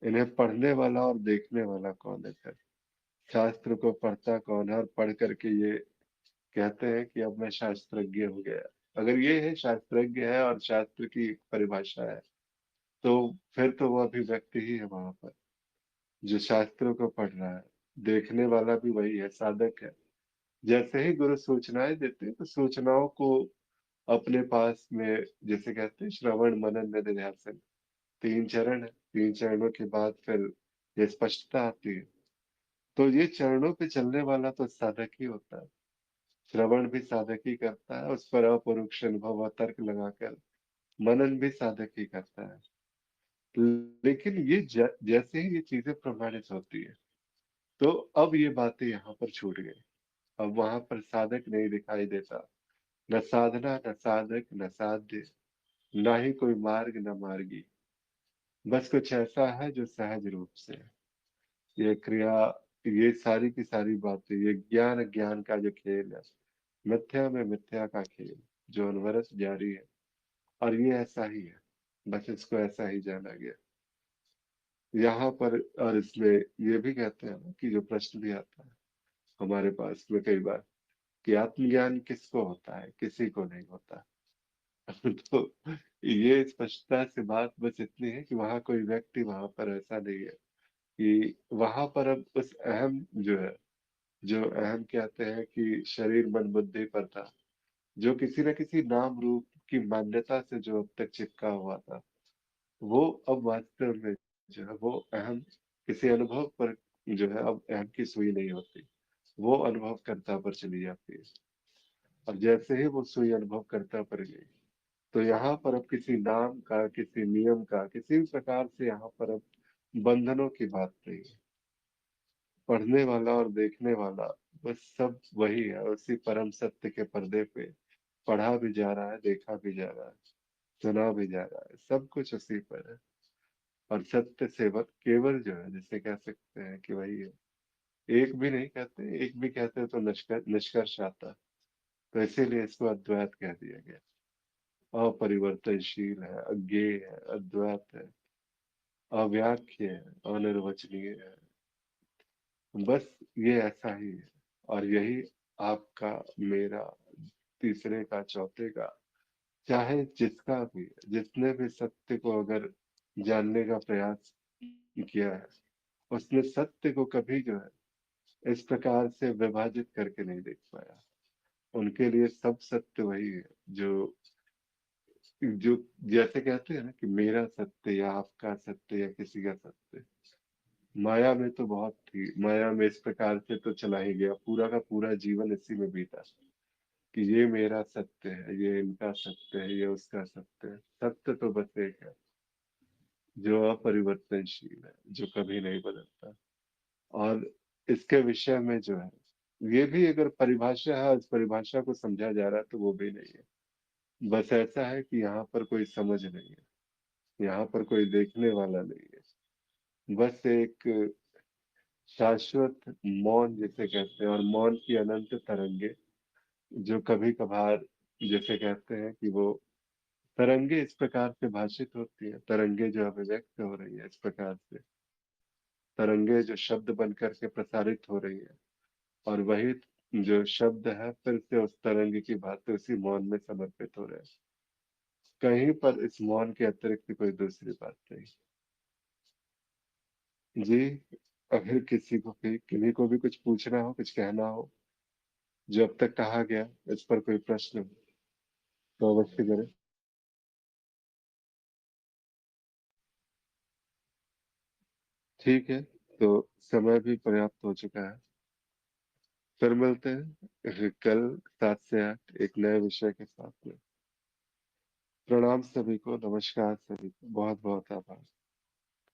इन्हें पढ़ने वाला और देखने वाला कौन है फिर? शास्त्र को पढ़ता कौन है, और पढ़ करके ये कहते हैं कि अब मैं शास्त्रज्ञ हो गया? अगर ये है शास्त्रज्ञ है और शास्त्र की एक परिभाषा है, तो फिर तो वो अभिव्यक्ति ही है वहां पर, जो शास्त्रों को पढ़ रहा है। देखने वाला भी वही है, साधक है। जैसे ही गुरु सूचनाएं देते हैं तो सूचनाओं को अपने पास में, जैसे कहते हैं श्रवण मनन निधिध्यासन, तीन चरण है, तीन चरणों के बाद फिर ये स्पष्टता आती है। तो ये चरणों पे चलने वाला तो साधक ही होता है। श्रवण भी साधक ही करता है, उस पर अपरोक्ष अनुभव व तर्क लगाकर मनन भी साधक ही करता है। लेकिन ये जैसे ही ये चीजें प्रमाणित होती है तो अब ये बातें यहाँ पर छूट गई। अब वहां पर साधक नहीं दिखाई देता, न साधना, न साधक, न साध्य, ना ही कोई मार्ग, न मार्गी। बस कुछ ऐसा है जो सहज रूप से है। ये क्रिया, ये सारी की सारी बातें, ये ज्ञान ज्ञान का जो खेल है, मिथ्या में मिथ्या का खेल जो अनवरत जारी है, और ये ऐसा ही है, बस इसको ऐसा ही जाना गया। यहाँ पर और इसमें ये भी कहते हैं ना कि जो प्रश्न भी आता है हमारे पास में कई बार कि आत्मज्ञान किसको होता है, किसी को नहीं होता। तो ये स्पष्टता से बात बस इतनी है कि वहां कोई व्यक्ति वहां पर ऐसा नहीं है कि वहां पर अब उस अहम जो है, जो अहम कहते हैं कि शरीर मन बुद्धि पर था, जो किसी न किसी नाम रूप की मान्यता से जो अब तक चिपका हुआ था, वो अब वास्तव में जो है वो अहम किसी अनुभव पर जो है अब अहम की सुई नहीं होती, वो अनुभवकर्ता पर चली जाती है। और जैसे ही वो सुई अनुभवकर्ता पर गई, तो यहाँ पर अब किसी नाम का, किसी नियम का, किसी भी प्रकार से यहाँ पर अब बंधनों की बात नहीं है। पढ़ने वाला और देखने वाला बस सब वही है, उसी परम सत्य के पर्दे पे पढ़ा भी जा रहा है, देखा भी जा रहा है, सुना भी जा रहा है, सब कुछ उसी पर है। और सत्य सेवक केवल जो है, जिसे कह सकते हैं कि वही है। एक भी नहीं कहते, एक भी कहते तो निष्कर्ष आता। तो इसीलिए इसको अद्वैत कह दिया गया। अपरिवर्तनशील है, अज्ञेय है, अद्वैत है, अव्याख्य है, अनिर्वचनीय है। बस ये ऐसा ही है। और यही आपका, मेरा, तीसरे का, चौथे का, चाहे जिसका भी, जिसने भी सत्य को अगर जानने का प्रयास किया है, उसने सत्य को कभी जो है इस प्रकार से विभाजित करके नहीं देख पाया। उनके लिए सब सत्य वही है, जो जो जैसे कहते हैं ना कि मेरा सत्य या आपका सत्य या किसी का सत्य। माया में तो बहुत थी, माया में इस प्रकार से तो चला ही गया, पूरा का पूरा जीवन इसी में बीता कि ये मेरा सत्य है, ये इनका सत्य है, ये उसका सत्य है। सत्य तो बस एक है, जो अपरिवर्तनशील है, जो कभी नहीं बदलता। और इसके विषय में जो है, ये भी अगर परिभाषा है, इस परिभाषा को समझा जा रहा है तो वो भी नहीं है। बस ऐसा है कि यहाँ पर कोई समझ नहीं है, यहाँ पर कोई देखने वाला नहीं है। बस एक शाश्वत मौन जिसे कहते हैं, और मौन की अनंत तरंगे जो कभी कभार, जैसे कहते हैं कि वो तरंगे इस प्रकार से भाषित होती है, तरंगे जो अभिव्यक्त हो रही है इस प्रकार से, तरंगे जो शब्द बन करके प्रसारित हो रही है, और वही जो शब्द है फिर से उस तरंग की भांति उसी मौन में समर्पित हो रहे हैं। कहीं पर इस मौन के अतिरिक्त कोई दूसरी बात नहीं। जी, अगर किसी को भी, किन्हीं को भी कुछ पूछना हो, कुछ कहना हो जो अब तक कहा गया, इस पर कोई प्रश्न हो तो अवश्य करें। ठीक है, तो समय भी पर्याप्त हो चुका है। फिर मिलते हैं कल 7 से 8 एक नए विषय के साथ में। प्रणाम सभी को, नमस्कार सभी को, बहुत बहुत आभार।